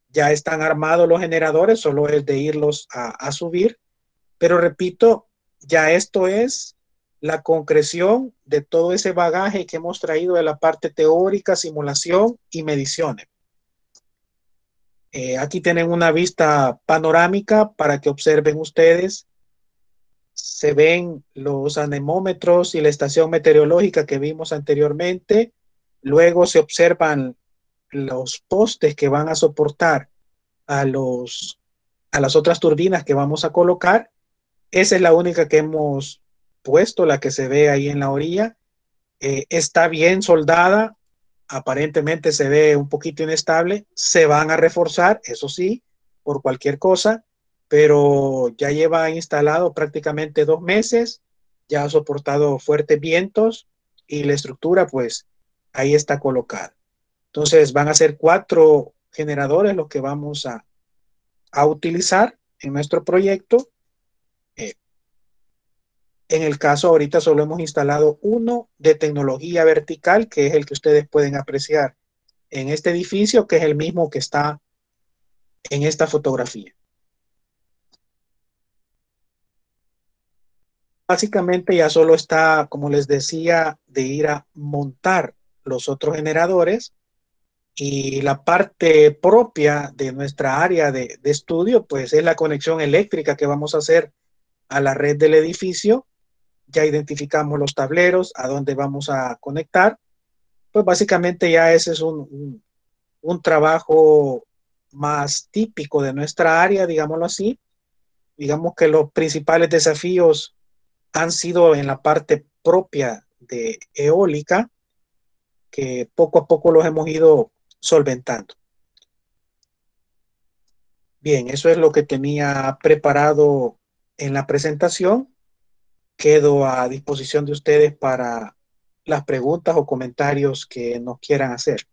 ya están armados los generadores, solo es de irlos a subir. Pero repito, ya esto es la concreción de todo ese bagaje que hemos traído de la parte teórica, simulación y mediciones. Aquí tienen una vista panorámica para que observen ustedes. Se ven los anemómetros y la estación meteorológica que vimos anteriormente. Luego se observan los postes que van a soportar a las otras turbinas que vamos a colocar. Esa es la única que hemos puesto, la que se ve ahí en la orilla. Está bien soldada, aparentemente se ve un poquito inestable. Se van a reforzar, eso sí, por cualquier cosa, pero ya lleva instalado prácticamente 2 meses, ya ha soportado fuertes vientos y la estructura pues ahí está colocada. Entonces van a ser 4 generadores los que vamos a utilizar en nuestro proyecto. En el caso ahorita solo hemos instalado uno de tecnología vertical, que es el que ustedes pueden apreciar en este edificio, que es el mismo que está en esta fotografía. Básicamente ya solo está, como les decía, de ir a montar los otros generadores, y la parte propia de nuestra área de estudio, pues es la conexión eléctrica que vamos a hacer a la red del edificio. Ya identificamos los tableros, a dónde vamos a conectar. Pues básicamente ya ese es un trabajo más típico de nuestra área, digámoslo así. Digamos que los principales desafíos han sido en la parte propia de eólica, que poco a poco los hemos ido solventando. Bien, eso es lo que tenía preparado en la presentación. Quedo a disposición de ustedes para las preguntas o comentarios que nos quieran hacer.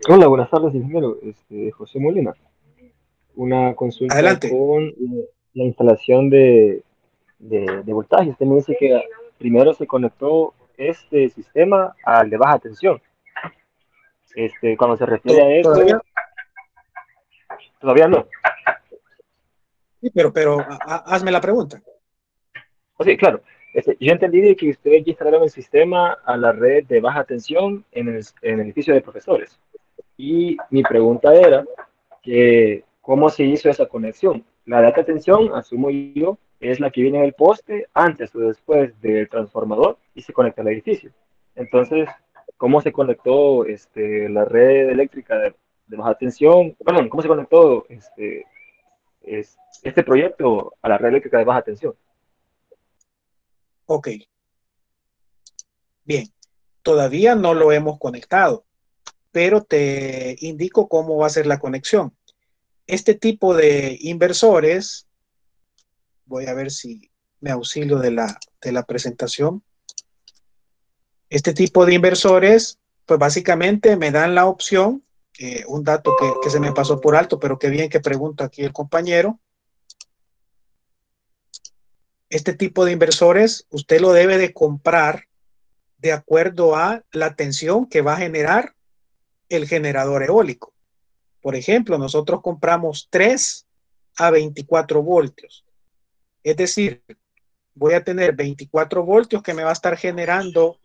Hola, buenas tardes, ingeniero. José Molina. Una consulta Adelante. con la instalación de voltaje. Usted me dice que primero se conectó este sistema al de baja tensión. Cuando se refiere a Todavía, eso, todavía no. sí, pero hazme la pregunta. O sí, claro. Yo entendí de que ustedes ya instalaron el sistema a la red de baja tensión en el edificio de profesores. Y mi pregunta era que cómo se hizo esa conexión. La de alta tensión, asumo yo, es la que viene en el poste antes o después del transformador y se conecta al edificio. Entonces, ¿cómo se conectó la red eléctrica de baja tensión? Perdón, ¿cómo se conectó este proyecto a la red eléctrica de baja tensión? Ok, bien. Todavía no lo hemos conectado, pero te indico cómo va a ser la conexión. Este tipo de inversores, voy a ver si me auxilio de la presentación. Este tipo de inversores, pues básicamente me dan la opción, un dato que se me pasó por alto, pero qué bien que pregunta aquí el compañero. Este tipo de inversores, usted lo debe de comprar de acuerdo a la tensión que va a generar el generador eólico. Por ejemplo, nosotros compramos 3 a 24 voltios. Es decir, voy a tener 24 voltios que me va a estar generando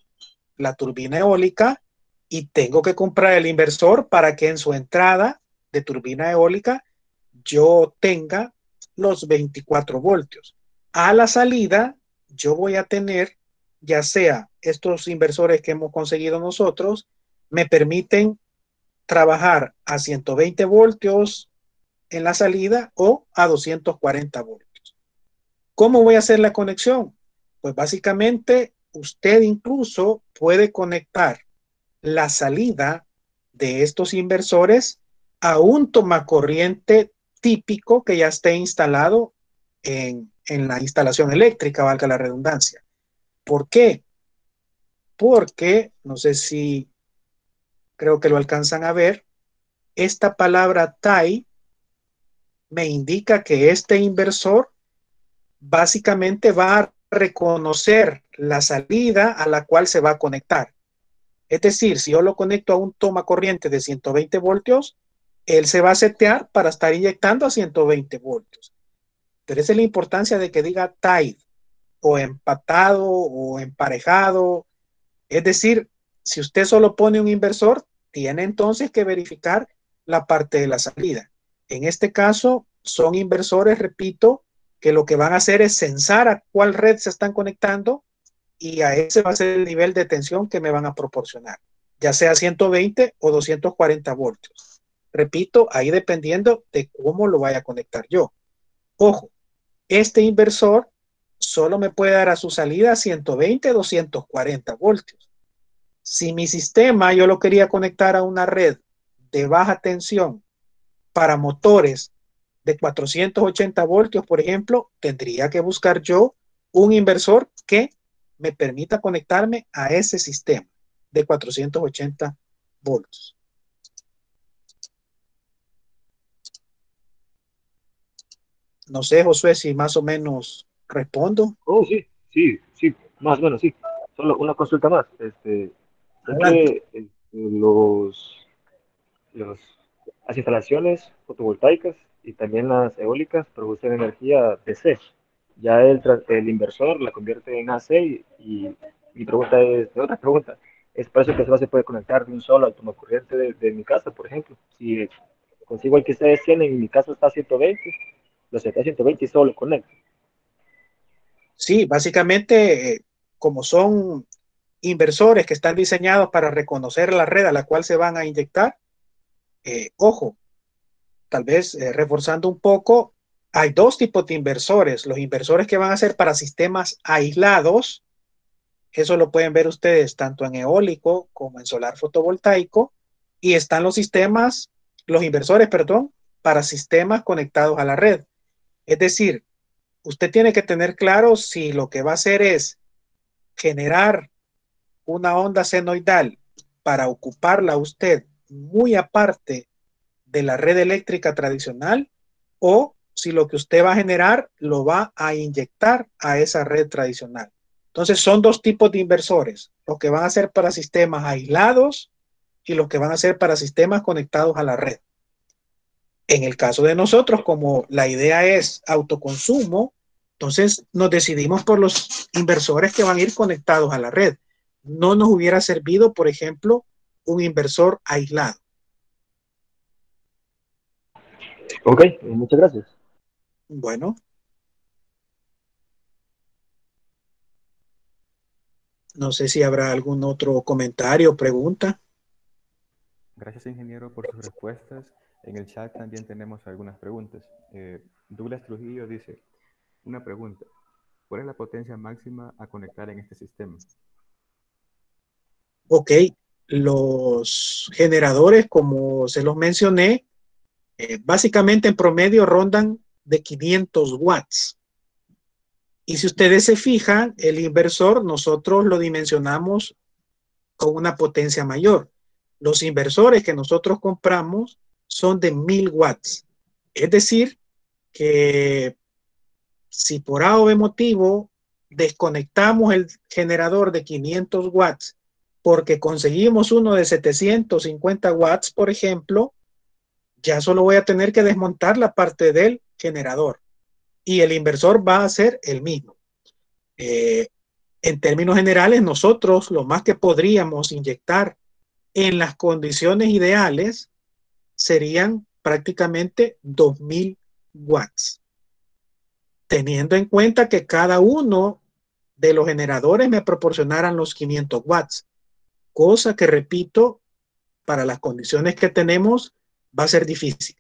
la turbina eólica y tengo que comprar el inversor para que en su entrada de turbina eólica yo tenga los 24 voltios. A la salida yo voy a tener, ya sea estos inversores que hemos conseguido nosotros, me permiten trabajar a 120 voltios en la salida o a 240 voltios. ¿Cómo voy a hacer la conexión? Pues básicamente usted incluso puede conectar la salida de estos inversores a un tomacorriente típico que ya esté instalado en la instalación eléctrica, valga la redundancia. ¿Por qué? Porque, no sé si creo que lo alcanzan a ver, esta palabra TAI me indica que este inversor básicamente va a reconocer la salida a la cual se va a conectar. Es decir, si yo lo conecto a un toma corriente de 120 voltios, él se va a setear para estar inyectando a 120 voltios. Pero esa es la importancia de que diga tied o empatado o emparejado. Es decir, si usted solo pone un inversor, tiene entonces que verificar la parte de la salida. En este caso, son inversores, repito, que lo que van a hacer es censar a cuál red se están conectando y a ese va a ser el nivel de tensión que me van a proporcionar, ya sea 120 o 240 voltios. Repito, ahí dependiendo de cómo lo vaya a conectar yo. Ojo, este inversor solo me puede dar a su salida 120, 240 voltios. Si mi sistema yo lo quería conectar a una red de baja tensión para motores de 480 voltios, por ejemplo, tendría que buscar yo un inversor que me permita conectarme a ese sistema de 480 voltios. No sé, Josué, si más o menos respondo. Oh, sí, sí, sí, más o menos, sí. Solo una consulta más. Sé Adelante. que los, las instalaciones fotovoltaicas y también las eólicas producen energía DC. Ya el inversor la convierte en AC y mi pregunta es, otra pregunta, es por eso que solo se puede conectar de un solo al tomacorriente de mi casa, por ejemplo. Si consigo el que ustedes tienen y mi casa está a 120, lo saqué a 120 y solo lo conecto. Sí, básicamente, como son inversores que están diseñados para reconocer la red a la cual se van a inyectar, ojo, tal vez reforzando un poco, hay dos tipos de inversores. Los inversores que van a ser para sistemas aislados, eso lo pueden ver ustedes tanto en eólico como en solar fotovoltaico, y están los inversores, perdón, para sistemas conectados a la red. Es decir, usted tiene que tener claro si lo que va a hacer es generar una onda senoidal para ocuparla usted muy aparte de la red eléctrica tradicional, o si lo que usted va a generar lo va a inyectar a esa red tradicional. Entonces son dos tipos de inversores, los que van a ser para sistemas aislados y los que van a ser para sistemas conectados a la red. En el caso de nosotros, como la idea es autoconsumo, entonces nos decidimos por los inversores que van a ir conectados a la red. No nos hubiera servido, por ejemplo, un inversor aislado. Ok, muchas gracias. Bueno, no sé si habrá algún otro comentario o pregunta. Gracias, ingeniero, por sus respuestas. En el chat también tenemos algunas preguntas. Douglas Trujillo dice, una pregunta, ¿cuál es la potencia máxima a conectar en este sistema? Ok, los generadores, como se los mencioné, básicamente en promedio rondan de 500 watts. Y si ustedes se fijan, el inversor nosotros lo dimensionamos con una potencia mayor. Los inversores que nosotros compramos son de 1000 watts. Es decir, que si por A o B motivo desconectamos el generador de 500 watts porque conseguimos uno de 750 watts, por ejemplo, ya solo voy a tener que desmontar la parte del generador y el inversor va a ser el mismo. En términos generales, nosotros lo más que podríamos inyectar en las condiciones ideales serían prácticamente 2000 watts, teniendo en cuenta que cada uno de los generadores me proporcionaran los 500 watts, cosa que, repito, para las condiciones que tenemos va a ser difícil.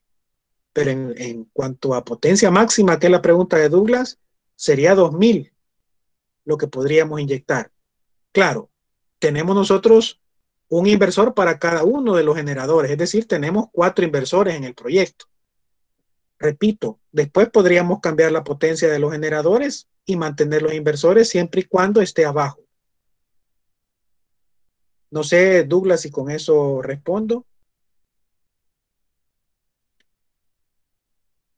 Pero en cuanto a potencia máxima, que es la pregunta de Douglas, sería 2000 lo que podríamos inyectar. Claro, tenemos nosotros un inversor para cada uno de los generadores, es decir, tenemos 4 inversores en el proyecto. Repito, después podríamos cambiar la potencia de los generadores y mantener los inversores siempre y cuando esté abajo. No sé, Douglas, si con eso respondo.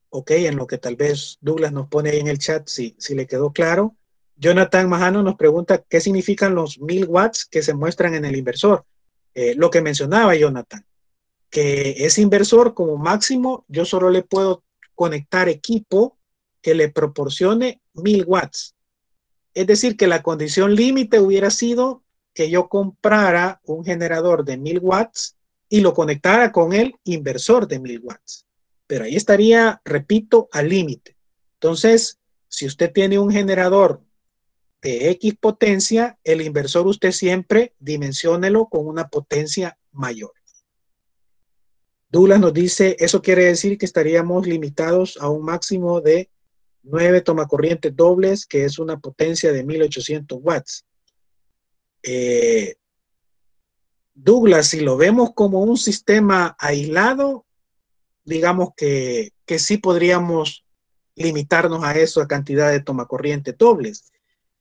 Ok, en lo que tal vez Douglas nos pone ahí en el chat si le quedó claro. Jonathan Majano nos pregunta qué significan los 1000 watts que se muestran en el inversor. Lo que mencionaba Jonathan, que ese inversor como máximo yo solo le puedo conectar equipo que le proporcione 1000 watts. Es decir, que la condición límite hubiera sido que yo comprara un generador de 1000 watts y lo conectara con el inversor de 1000 watts. Pero ahí estaría, repito, al límite. Entonces, si usted tiene un generador de X potencia, el inversor usted siempre dimensiónelo con una potencia mayor. Douglas nos dice, eso quiere decir que estaríamos limitados a un máximo de 9 tomacorrientes dobles, que es una potencia de 1800 watts. Douglas, si lo vemos como un sistema aislado, digamos que sí podríamos limitarnos a eso, a cantidad de tomacorrientes dobles.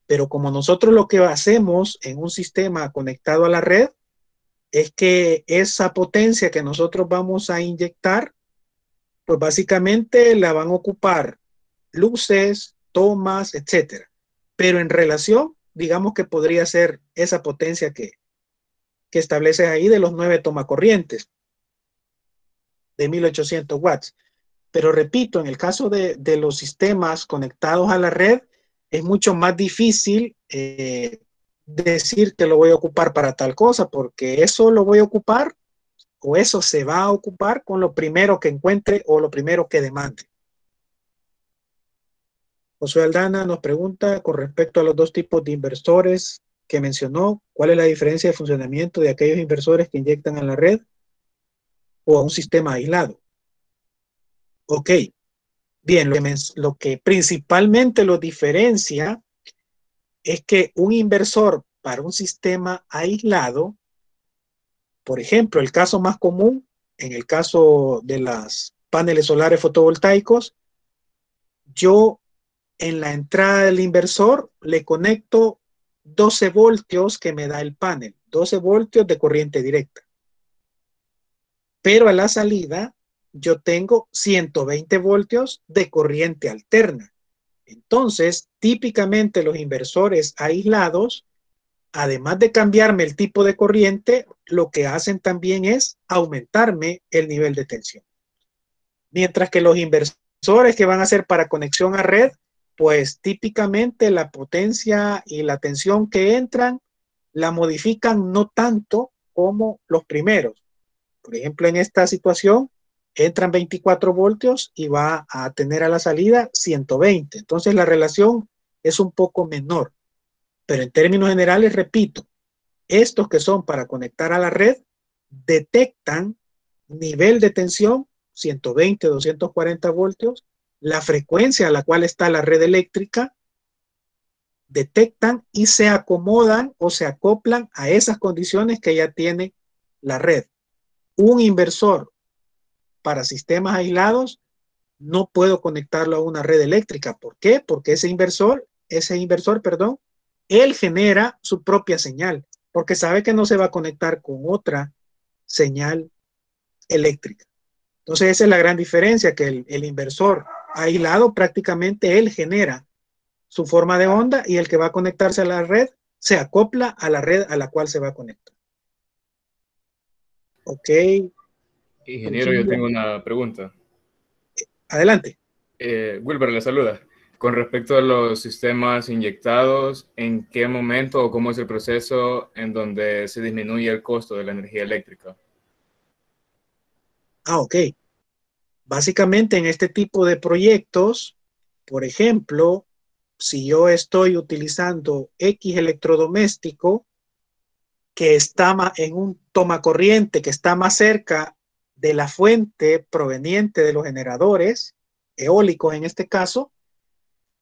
Pero como nosotros lo que hacemos en un sistema conectado a la red es que esa potencia que nosotros vamos a inyectar, pues básicamente la van a ocupar luces, tomas, etcétera. Pero en relación, digamos que podría ser esa potencia que estableces ahí de los 9 tomacorrientes de 1800 watts. Pero repito, en el caso de los sistemas conectados a la red, es mucho más difícil decir que lo voy a ocupar para tal cosa, porque eso lo voy a ocupar o eso se va a ocupar con lo primero que encuentre o lo primero que demande. Josué Aldana nos pregunta con respecto a los dos tipos de inversores que mencionó, ¿cuál es la diferencia de funcionamiento de aquellos inversores que inyectan a la red o a un sistema aislado? Ok, Bien, lo que principalmente lo diferencia es que un inversor para un sistema aislado, por ejemplo, el caso más común, en el caso de las paneles solares fotovoltaicos, yo en la entrada del inversor le conecto 12 voltios que me da el panel, 12 voltios de corriente directa. Pero a la salida yo tengo 120 voltios de corriente alterna. Entonces, típicamente los inversores aislados, además de cambiarme el tipo de corriente, lo que hacen también es aumentarme el nivel de tensión. Mientras que los inversores que van a ser para conexión a red, pues típicamente la potencia y la tensión que entran la modifican no tanto como los primeros. Por ejemplo, en esta situación entran 24 voltios y va a tener a la salida 120. Entonces la relación es un poco menor. Pero en términos generales, repito, estos que son para conectar a la red detectan nivel de tensión 120, 240 voltios, la frecuencia a la cual está la red eléctrica, detectan y se acomodan o se acoplan a esas condiciones que ya tiene la red. Un inversor para sistemas aislados no puedo conectarlo a una red eléctrica. ¿Por qué? Porque ese inversor, él genera su propia señal, porque sabe que no se va a conectar con otra señal eléctrica. Entonces esa es la gran diferencia, que el inversor aislado prácticamente él genera su forma de onda y el que va a conectarse a la red se acopla a la red a la cual se va a conectar. Ok. Ingeniero, yo tengo una pregunta. Adelante. Wilber le saluda. Con respecto a los sistemas inyectados, ¿en qué momento o cómo es el proceso en donde se disminuye el costo de la energía eléctrica? Ok. Básicamente en este tipo de proyectos, por ejemplo, si yo estoy utilizando X electrodoméstico que está en un tomacorriente que está más cerca de la fuente proveniente de los generadores eólicos en este caso,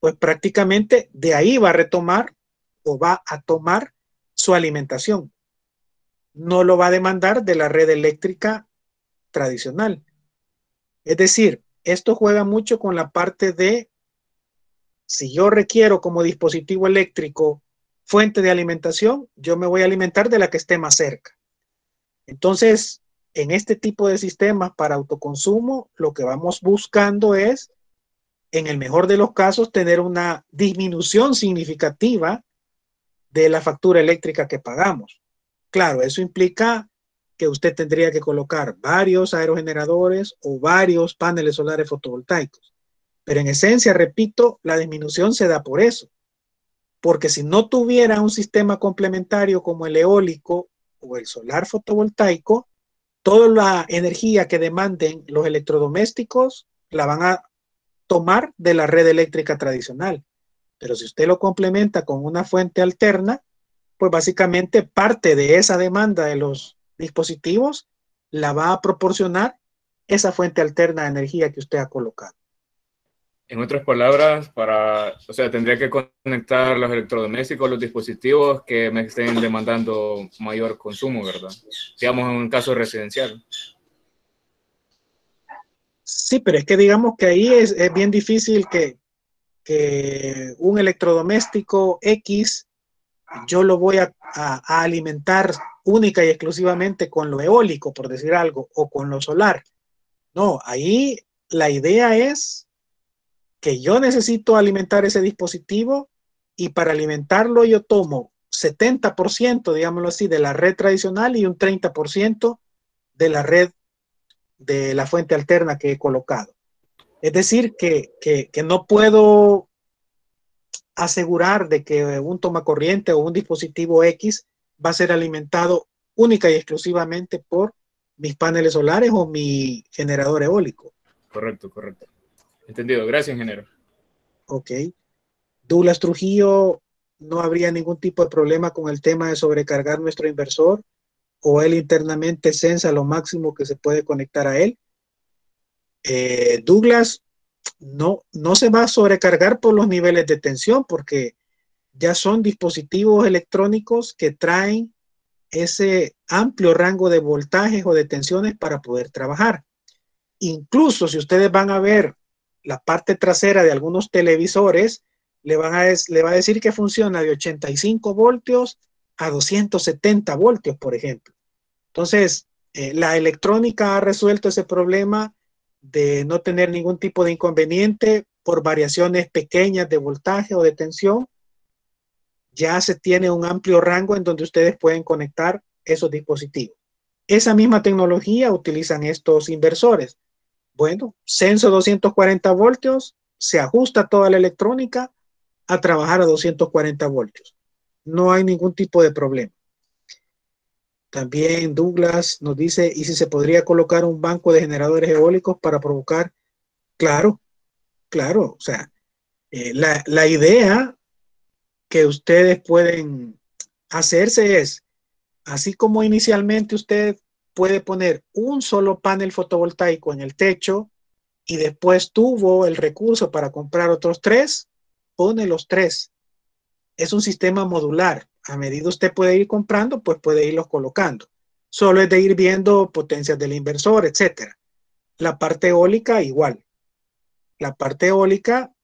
pues prácticamente de ahí va a retomar o va a tomar su alimentación. No lo va a demandar de la red eléctrica tradicional. Es decir, esto juega mucho con la parte de si yo requiero como dispositivo eléctrico fuente de alimentación, yo me voy a alimentar de la que esté más cerca. Entonces, en este tipo de sistemas para autoconsumo, lo que vamos buscando es, en el mejor de los casos, tener una disminución significativa de la factura eléctrica que pagamos. Claro, eso implica que usted tendría que colocar varios aerogeneradores o varios paneles solares fotovoltaicos. Pero en esencia, repito, la disminución se da por eso. Porque si no tuviera un sistema complementario como el eólico o el solar fotovoltaico, toda la energía que demanden los electrodomésticos la van a tomar de la red eléctrica tradicional. Pero si usted lo complementa con una fuente alterna, pues básicamente parte de esa demanda de los dispositivos la va a proporcionar esa fuente alterna de energía que usted ha colocado. En otras palabras, tendría que conectar los electrodomésticos, los dispositivos que me estén demandando mayor consumo, ¿verdad? Digamos en un caso residencial. Sí, pero es que digamos que ahí es bien difícil que un electrodoméstico X yo lo voy a alimentar única y exclusivamente con lo eólico, por decir algo, o con lo solar. No, ahí la idea es que yo necesito alimentar ese dispositivo y para alimentarlo yo tomo 70%, digámoslo así, de la red tradicional y un 30% de la red de la fuente alterna que he colocado. Es decir, que no puedo asegurar de que un tomacorriente o un dispositivo X va a ser alimentado única y exclusivamente por mis paneles solares o mi generador eólico. Correcto. Entendido. Gracias, ingeniero. Ok. Douglas Trujillo, no habría ningún tipo de problema con el tema de sobrecargar nuestro inversor o él internamente sensa lo máximo que se puede conectar a él. Douglas, no se va a sobrecargar por los niveles de tensión, porque ya son dispositivos electrónicos que traen ese amplio rango de voltajes o de tensiones para poder trabajar. Incluso si ustedes van a ver la parte trasera de algunos televisores, le va a decir que funciona de 85 voltios a 270 voltios, por ejemplo. Entonces, la electrónica ha resuelto ese problema de no tener ningún tipo de inconveniente por variaciones pequeñas de voltaje o de tensión. Ya se tiene un amplio rango en donde ustedes pueden conectar esos dispositivos. Esa misma tecnología utilizan estos inversores. Bueno, Senso 240 voltios, se ajusta toda la electrónica a trabajar a 240 voltios. No hay ningún tipo de problema. También Douglas nos dice, ¿y si se podría colocar un banco de generadores eólicos para provocar? Claro, claro. O sea, la idea que ustedes pueden hacerse es, así como inicialmente usted puede poner un solo panel fotovoltaico en el techo y después tuvo el recurso para comprar otros 3, pone los 3. Es un sistema modular. A medida usted puede ir comprando, pues puede irlos colocando. Solo es de ir viendo potencias del inversor, etcétera. La parte eólica igual. La parte eólica,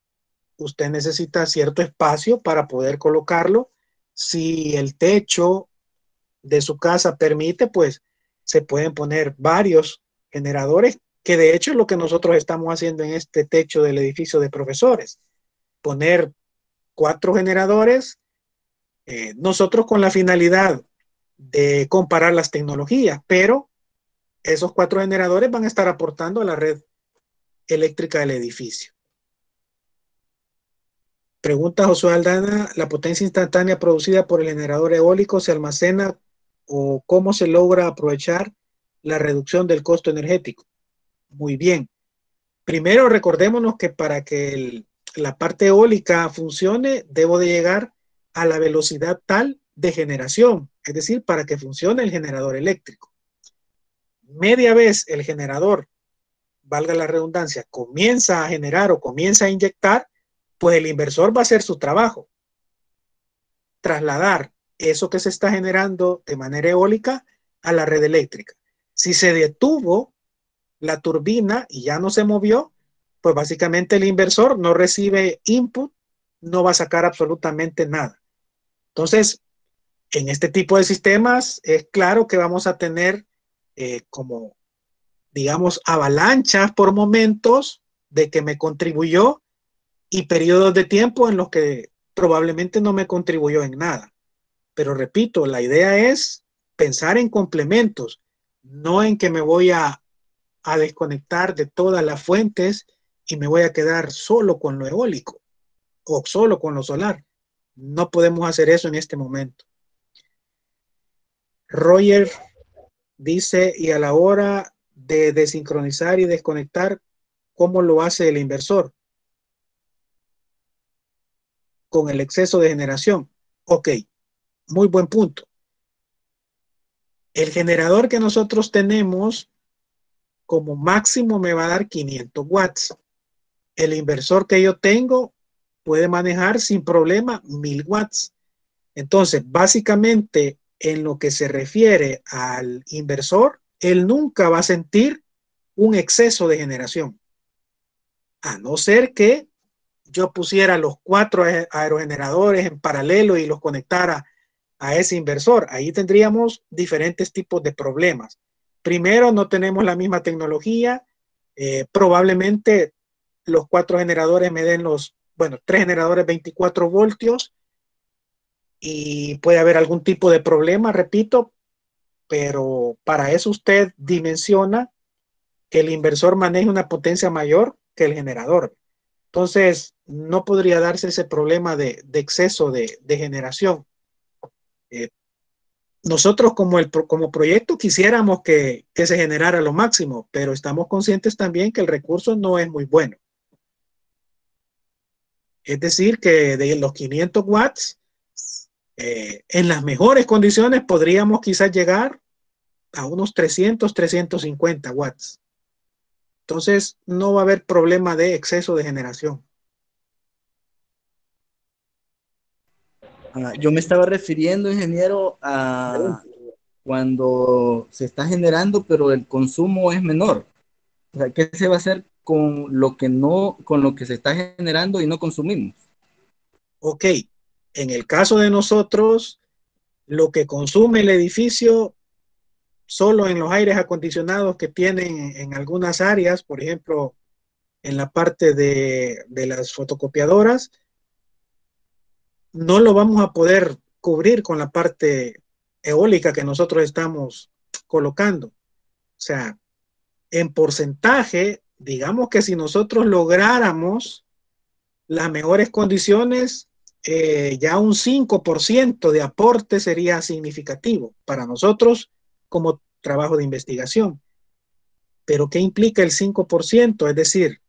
usted necesita cierto espacio para poder colocarlo. Si el techo de su casa permite, pues se pueden poner varios generadores, que de hecho es lo que nosotros estamos haciendo en este techo del edificio de profesores. Poner 4 generadores, nosotros con la finalidad de comparar las tecnologías, pero esos 4 generadores van a estar aportando a la red eléctrica del edificio. Pregunta Josué Aldana, ¿la potencia instantánea producida por el generador eólico se almacena o cómo se logra aprovechar la reducción del costo energético? Muy bien. Primero recordémonos que para que la parte eólica funcione, debo de llegar a la velocidad tal de generación, es decir, para que funcione el generador eléctrico. Media vez el generador, valga la redundancia, comienza a generar o comienza a inyectar, pues el inversor va a hacer su trabajo. Trasladar eso que se está generando de manera eólica a la red eléctrica. Si se detuvo la turbina y ya no se movió, pues básicamente el inversor no recibe input, no va a sacar absolutamente nada. Entonces, en este tipo de sistemas es claro que vamos a tener como, digamos, avalanchas por momentos de que me contribuyó y periodos de tiempo en los que probablemente no me contribuyó en nada. Pero repito, la idea es pensar en complementos, no en que me voy a desconectar de todas las fuentes y me voy a quedar solo con lo eólico o solo con lo solar. No podemos hacer eso en este momento. Roger dice, y a la hora de desincronizar y desconectar, ¿cómo lo hace el inversor? Con el exceso de generación. Ok, muy buen punto. El generador que nosotros tenemos como máximo me va a dar 500 watts. El inversor que yo tengo puede manejar sin problema 1000 watts. Entonces, básicamente, en lo que se refiere al inversor, él nunca va a sentir un exceso de generación. A no ser que yo pusiera los 4 aerogeneradores en paralelo y los conectara a ese inversor. Ahí tendríamos diferentes tipos de problemas. Primero, no tenemos la misma tecnología. Probablemente los 4 generadores me den 3 generadores 24 voltios y puede haber algún tipo de problema, repito, pero para eso usted dimensiona que el inversor maneje una potencia mayor que el generador. Entonces, no podría darse ese problema de exceso de generación. Nosotros como proyecto quisiéramos que se generara lo máximo, pero estamos conscientes también que el recurso no es muy bueno. Es decir, que de los 500 watts, en las mejores condiciones podríamos quizás llegar a unos 300, 350 watts. Entonces, no va a haber problema de exceso de generación. Yo me estaba refiriendo, ingeniero, a cuando se está generando, pero el consumo es menor. O sea, ¿qué se va a hacer con lo que no, con lo que se está generando y no consumimos? Ok, en el caso de nosotros, lo que consume el edificio solo en los aires acondicionados que tienen en algunas áreas, por ejemplo, en la parte de las fotocopiadoras, no lo vamos a poder cubrir con la parte eólica que nosotros estamos colocando. O sea, en porcentaje, digamos que si nosotros lográramos las mejores condiciones, ya un 5% de aporte sería significativo para nosotros como trabajo de investigación. Pero ¿qué implica el 5%? Es decir,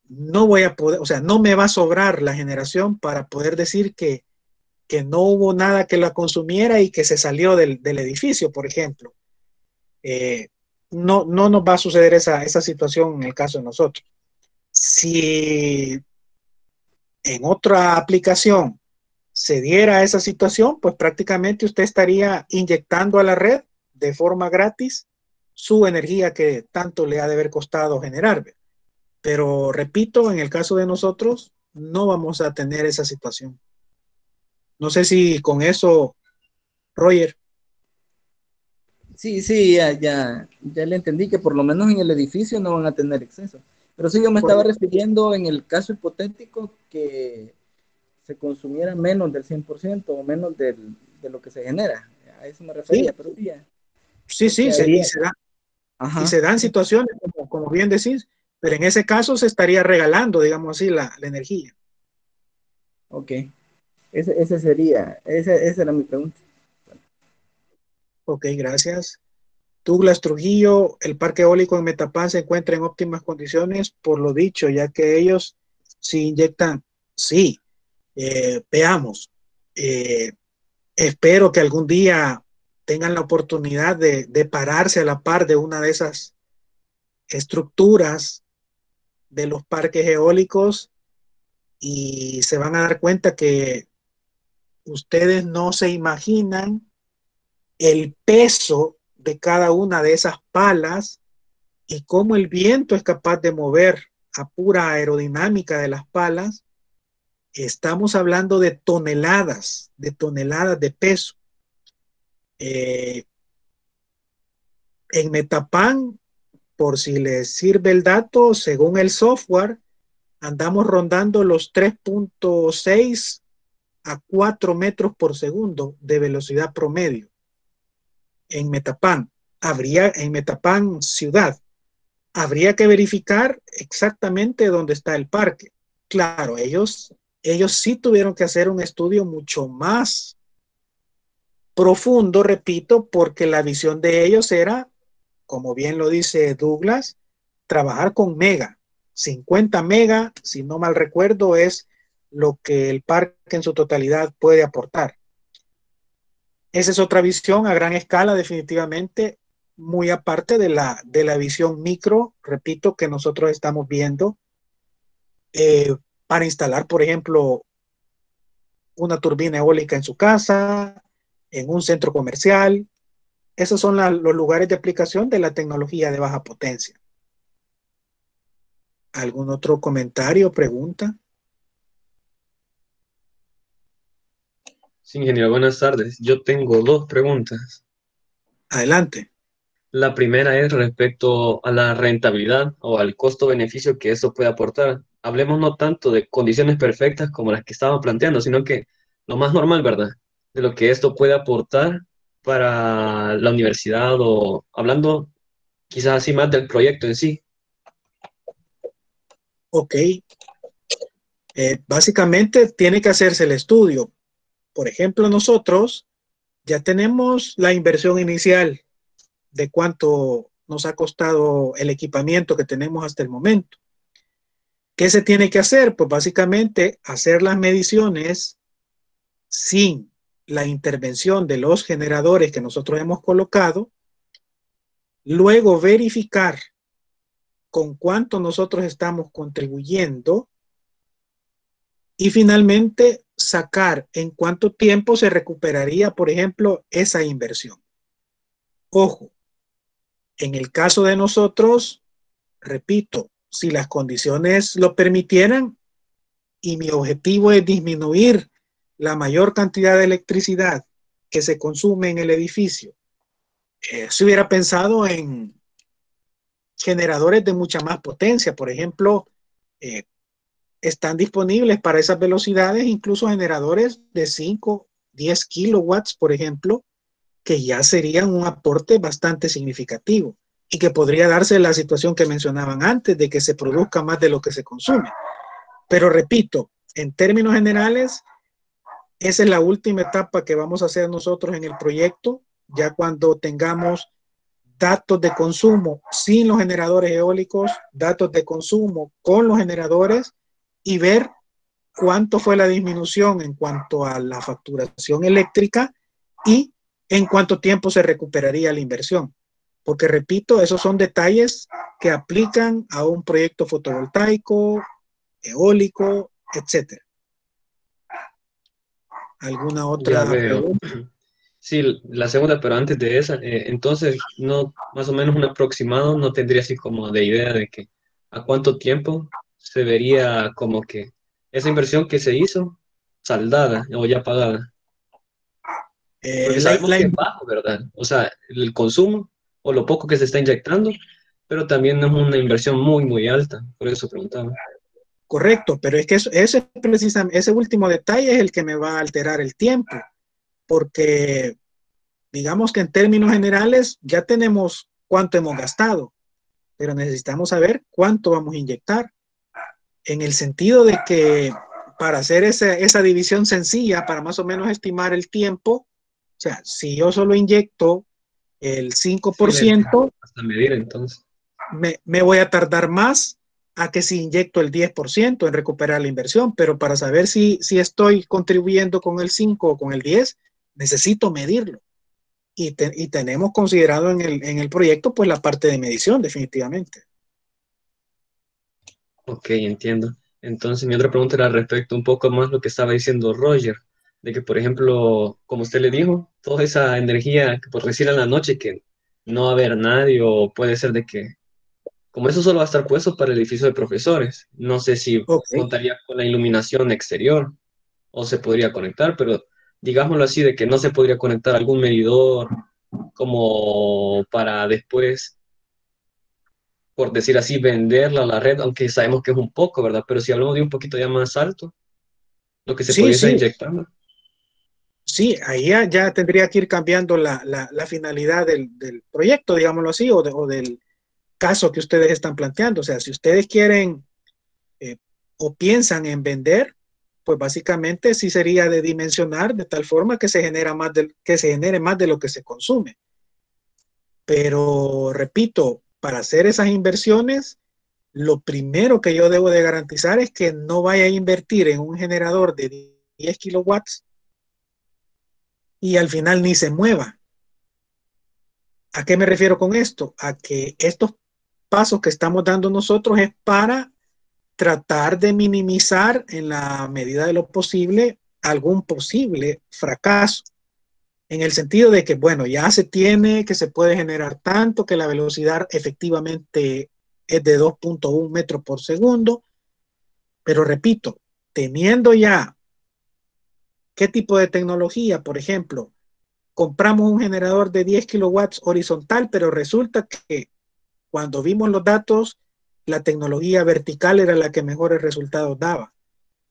no voy a poder, o sea, no me va a sobrar la generación para poder decir que no hubo nada que la consumiera y que se salió del edificio, por ejemplo. No nos va a suceder esa situación en el caso de nosotros. Si en otra aplicación se diera esa situación, pues prácticamente usted estaría inyectando a la red de forma gratis su energía que tanto le ha de haber costado generar. Pero repito, en el caso de nosotros, no vamos a tener esa situación. No sé si con eso, Roger. Sí, sí, ya le entendí que por lo menos en el edificio no van a tener exceso. Pero sí, yo me estaba refiriendo en el caso hipotético que se consumiera menos del 100% o menos de lo que se genera. A eso me refería, Sí, pero sí, sí, sí, habría, y ajá, se dan situaciones, como bien decís, pero en ese caso se estaría regalando, digamos así, la energía. ok. Ese sería, esa era mi pregunta. Ok, gracias. Douglas Trujillo, el parque eólico en Metapán se encuentra en óptimas condiciones por lo dicho, ya que ellos sí inyectan, sí, veamos, eh, espero que algún día tengan la oportunidad de pararse a la par de una de esas estructuras de los parques eólicos y se van a dar cuenta que ustedes no se imaginan el peso de cada una de esas palas y cómo el viento es capaz de mover a pura aerodinámica de las palas. Estamos hablando de toneladas de peso. Eh, en Metapan, por si les sirve el dato, según el software, andamos rondando los 3.6 a 4 metros por segundo de velocidad promedio. En Metapan, en Metapan ciudad, habría que verificar exactamente dónde está el parque. Claro, ellos sí tuvieron que hacer un estudio mucho más profundo, repito, porque la visión de ellos era, como bien lo dice Douglas, trabajar con mega. 50 mega, si no mal recuerdo, es lo que el parque en su totalidad puede aportar. Esa es otra visión a gran escala, definitivamente, muy aparte de la visión micro, repito, que nosotros estamos viendo para instalar, por ejemplo, una turbina eólica en su casa, en un centro comercial. Esos son los lugares de aplicación de la tecnología de baja potencia. ¿Algún otro comentario, pregunta? Sí, ingeniero, buenas tardes. Yo tengo dos preguntas. Adelante. La primera es respecto a la rentabilidad o al costo-beneficio que esto puede aportar. Hablemos no tanto de condiciones perfectas como las que estábamos planteando, sino que lo más normal, ¿verdad? De lo que esto puede aportar para la universidad o hablando quizás así más del proyecto en sí. Ok. Básicamente tiene que hacerse el estudio. Por ejemplo, nosotros ya tenemos la inversión inicial de cuánto nos ha costado el equipamiento que tenemos hasta el momento. ¿Qué se tiene que hacer? Pues básicamente hacer las mediciones sin la intervención de los generadores que nosotros hemos colocado, luego verificar con cuánto nosotros estamos contribuyendo y finalmente sacar en cuánto tiempo se recuperaría, por ejemplo, esa inversión. Ojo, en el caso de nosotros, repito, si las condiciones lo permitieran y mi objetivo es disminuir la mayor cantidad de electricidad que se consume en el edificio, se hubiera pensado en generadores de mucha más potencia. Por ejemplo, eh, están disponibles para esas velocidades incluso generadores de 5, 10 kilowatts, por ejemplo, que ya serían un aporte bastante significativo y que podría darse la situación que mencionaban antes, de que se produzca más de lo que se consume. Pero repito, en términos generales, esa es la última etapa que vamos a hacer nosotros en el proyecto, ya cuando tengamos datos de consumo sin los generadores eólicos, datos de consumo con los generadores y ver cuánto fue la disminución en cuanto a la facturación eléctrica y en cuánto tiempo se recuperaría la inversión. Porque repito, esos son detalles que aplican a un proyecto fotovoltaico, eólico, etcétera. ¿Alguna Ya otra veo. pregunta? Sí, la segunda, pero antes de esa, entonces, no, más o menos un aproximado, no tendría así como de idea de que a cuánto tiempo se vería como que esa inversión que se hizo saldada o ya pagada. Porque sabemos que es bajo, ¿verdad? O sea, el consumo o lo poco que se está inyectando, pero también no es una inversión muy, muy alta. Por eso preguntaba. Correcto, pero es que ese, precisamente, ese último detalle es el que me va a alterar el tiempo, porque digamos que en términos generales ya tenemos cuánto hemos gastado, pero necesitamos saber cuánto vamos a inyectar, en el sentido de que para hacer esa división sencilla, para más o menos estimar el tiempo, o sea, si yo solo inyecto el Sí, 5%, hasta medir entonces. me voy a tardar más a que si inyecto el 10% en recuperar la inversión, pero para saber si estoy contribuyendo con el 5 o con el 10, necesito medirlo. Y tenemos considerado en el proyecto pues la parte de medición, definitivamente. Ok, entiendo. Entonces, mi otra pregunta era respecto un poco más lo que estaba diciendo Roger, de que, por ejemplo, como usted le dijo, toda esa energía que por decir en la noche que no va a haber nadie o puede ser de que, como eso solo va a estar puesto para el edificio de profesores, no sé si Ok. contaría con la iluminación exterior o se podría conectar, pero digámoslo así, de que no se podría conectar algún medidor como para después por decir así, venderla a la red, aunque sabemos que es un poco, ¿verdad? Pero si hablamos de un poquito ya más alto, lo que se Sí, podría estar sí, inyectando. sí, ahí ya tendría que ir cambiando la finalidad del proyecto, digámoslo así, o del caso que ustedes están planteando. O sea, si ustedes quieren eh, o piensan en vender, pues básicamente sí sería de dimensionar de tal forma que que se genere más de lo que se consume. Pero repito, para hacer esas inversiones, lo primero que yo debo de garantizar es que no vaya a invertir en un generador de 10 kilowatts y al final ni se mueva. ¿A qué me refiero con esto? A que estos pasos que estamos dando nosotros es para tratar de minimizar en la medida de lo posible algún posible fracaso, en el sentido de que, bueno, ya se tiene que se puede generar tanto, que la velocidad efectivamente es de 2.1 metros por segundo, pero repito, teniendo ya qué tipo de tecnología, por ejemplo, compramos un generador de 10 kilowatts horizontal, pero resulta que cuando vimos los datos, la tecnología vertical era la que mejores resultados daba.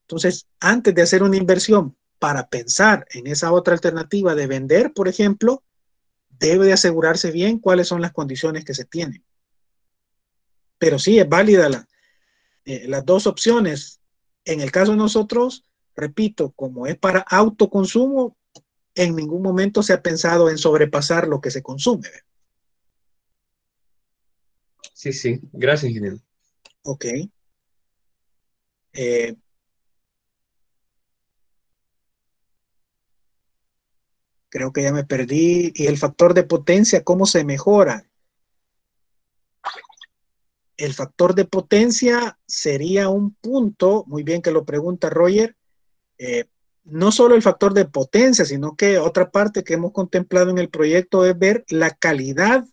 Entonces, antes de hacer una inversión para pensar en esa otra alternativa de vender, por ejemplo, debe de asegurarse bien cuáles son las condiciones que se tienen. Pero sí, es válida las dos opciones. En el caso de nosotros, repito, como es para autoconsumo, en ningún momento se ha pensado en sobrepasar lo que se consume. Sí, sí. Gracias, ingeniero. Ok. Eh, Creo que ya me perdí. Y el factor de potencia, ¿cómo se mejora? el factor de potencia sería un punto, muy bien que lo pregunta Roger, no solo el factor de potencia, sino que otra parte que hemos contemplado en el proyecto es ver la calidad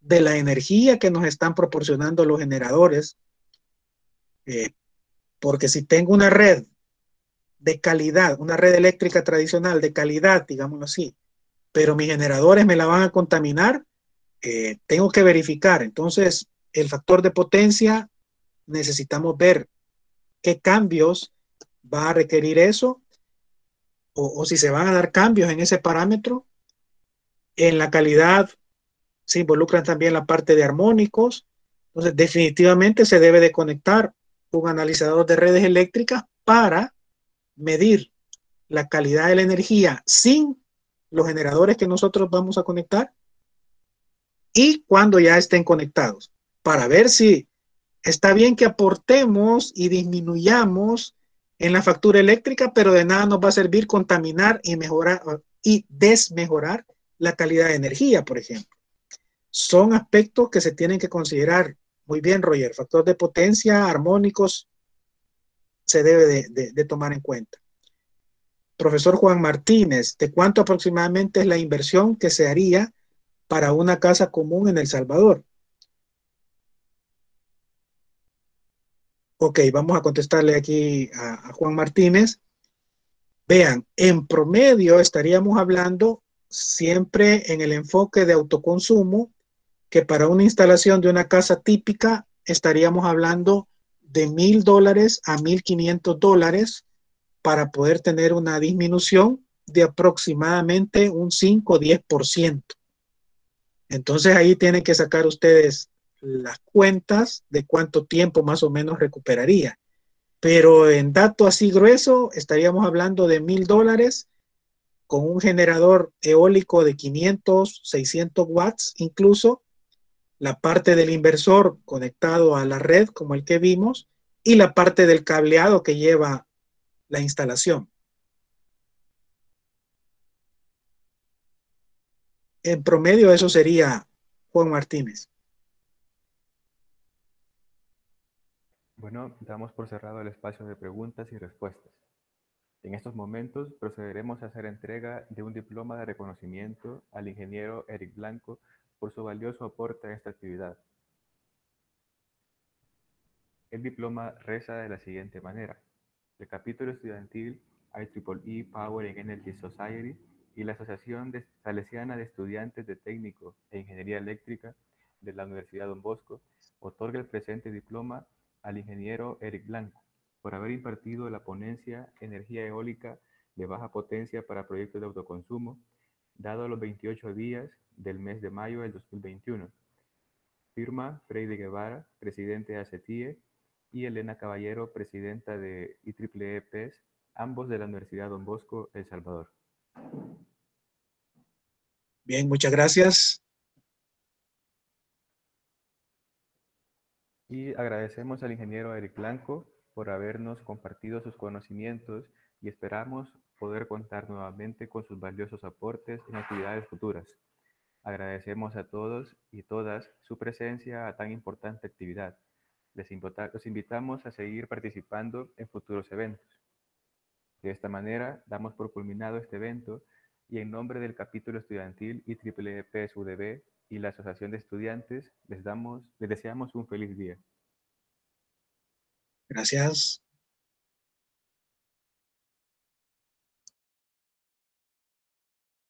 de la energía que nos están proporcionando los generadores, porque si tengo una red de calidad, una red eléctrica tradicional de calidad, digámoslo así, pero mis generadores me la van a contaminar, tengo que verificar. Entonces, el factor de potencia, necesitamos ver qué cambios va a requerir eso, o si se van a dar cambios en ese parámetro. En la calidad se involucran también la parte de armónicos. Entonces, definitivamente se debe de conectar un analizador de redes eléctricas para medir la calidad de la energía sin los generadores que nosotros vamos a conectar y cuando ya estén conectados, para ver si está bien que aportemos y disminuyamos en la factura eléctrica, pero de nada nos va a servir contaminar y mejorar y desmejorar la calidad de energía, por ejemplo. Son aspectos que se tienen que considerar. Muy bien, Roger, factor de potencia, armónicos, se debe de tomar en cuenta. Profesor Juan Martínez, ¿de cuánto aproximadamente es la inversión que se haría para una casa común en El Salvador? Ok, vamos a contestarle aquí a Juan Martínez. Vean, en promedio estaríamos hablando siempre en el enfoque de autoconsumo, que para una instalación de una casa típica estaríamos hablando de $1,000 a $1,500 para poder tener una disminución de aproximadamente un 5 o 10%. Entonces ahí tienen que sacar ustedes las cuentas de cuánto tiempo más o menos recuperaría. Pero en dato así grueso, estaríamos hablando de $1,000 con un generador eólico de 500, 600 watts, incluso la parte del inversor conectado a la red, como el que vimos, y la parte del cableado que lleva la instalación. En promedio, eso sería Juan Martínez. Bueno, damos por cerrado el espacio de preguntas y respuestas. En estos momentos procederemos a hacer entrega de un diploma de reconocimiento al ingeniero Eric Blanco por su valioso aporte a esta actividad. El diploma reza de la siguiente manera: el capítulo estudiantil IEEE Power and Energy Society y la Asociación Salesiana de Estudiantes de Técnico e Ingeniería Eléctrica de la Universidad Don Bosco otorga el presente diploma al ingeniero Eric Blanco por haber impartido la ponencia Energía Eólica de Baja Potencia para Proyectos de Autoconsumo, dado los 28 días del mes de mayo del 2021. Firma Freddy Guevara, presidente de ACETIE, y Elena Caballero, presidenta de IEEE PES, ambos de la Universidad Don Bosco, El Salvador. Bien, muchas gracias. Y agradecemos al ingeniero Eric Blanco por habernos compartido sus conocimientos y esperamos poder contar nuevamente con sus valiosos aportes en actividades futuras. Agradecemos a todos y todas su presencia a tan importante actividad. Los invitamos a seguir participando en futuros eventos. De esta manera, damos por culminado este evento y en nombre del capítulo estudiantil IEEE PES UDB y la Asociación de Estudiantes, les deseamos un feliz día. Gracias.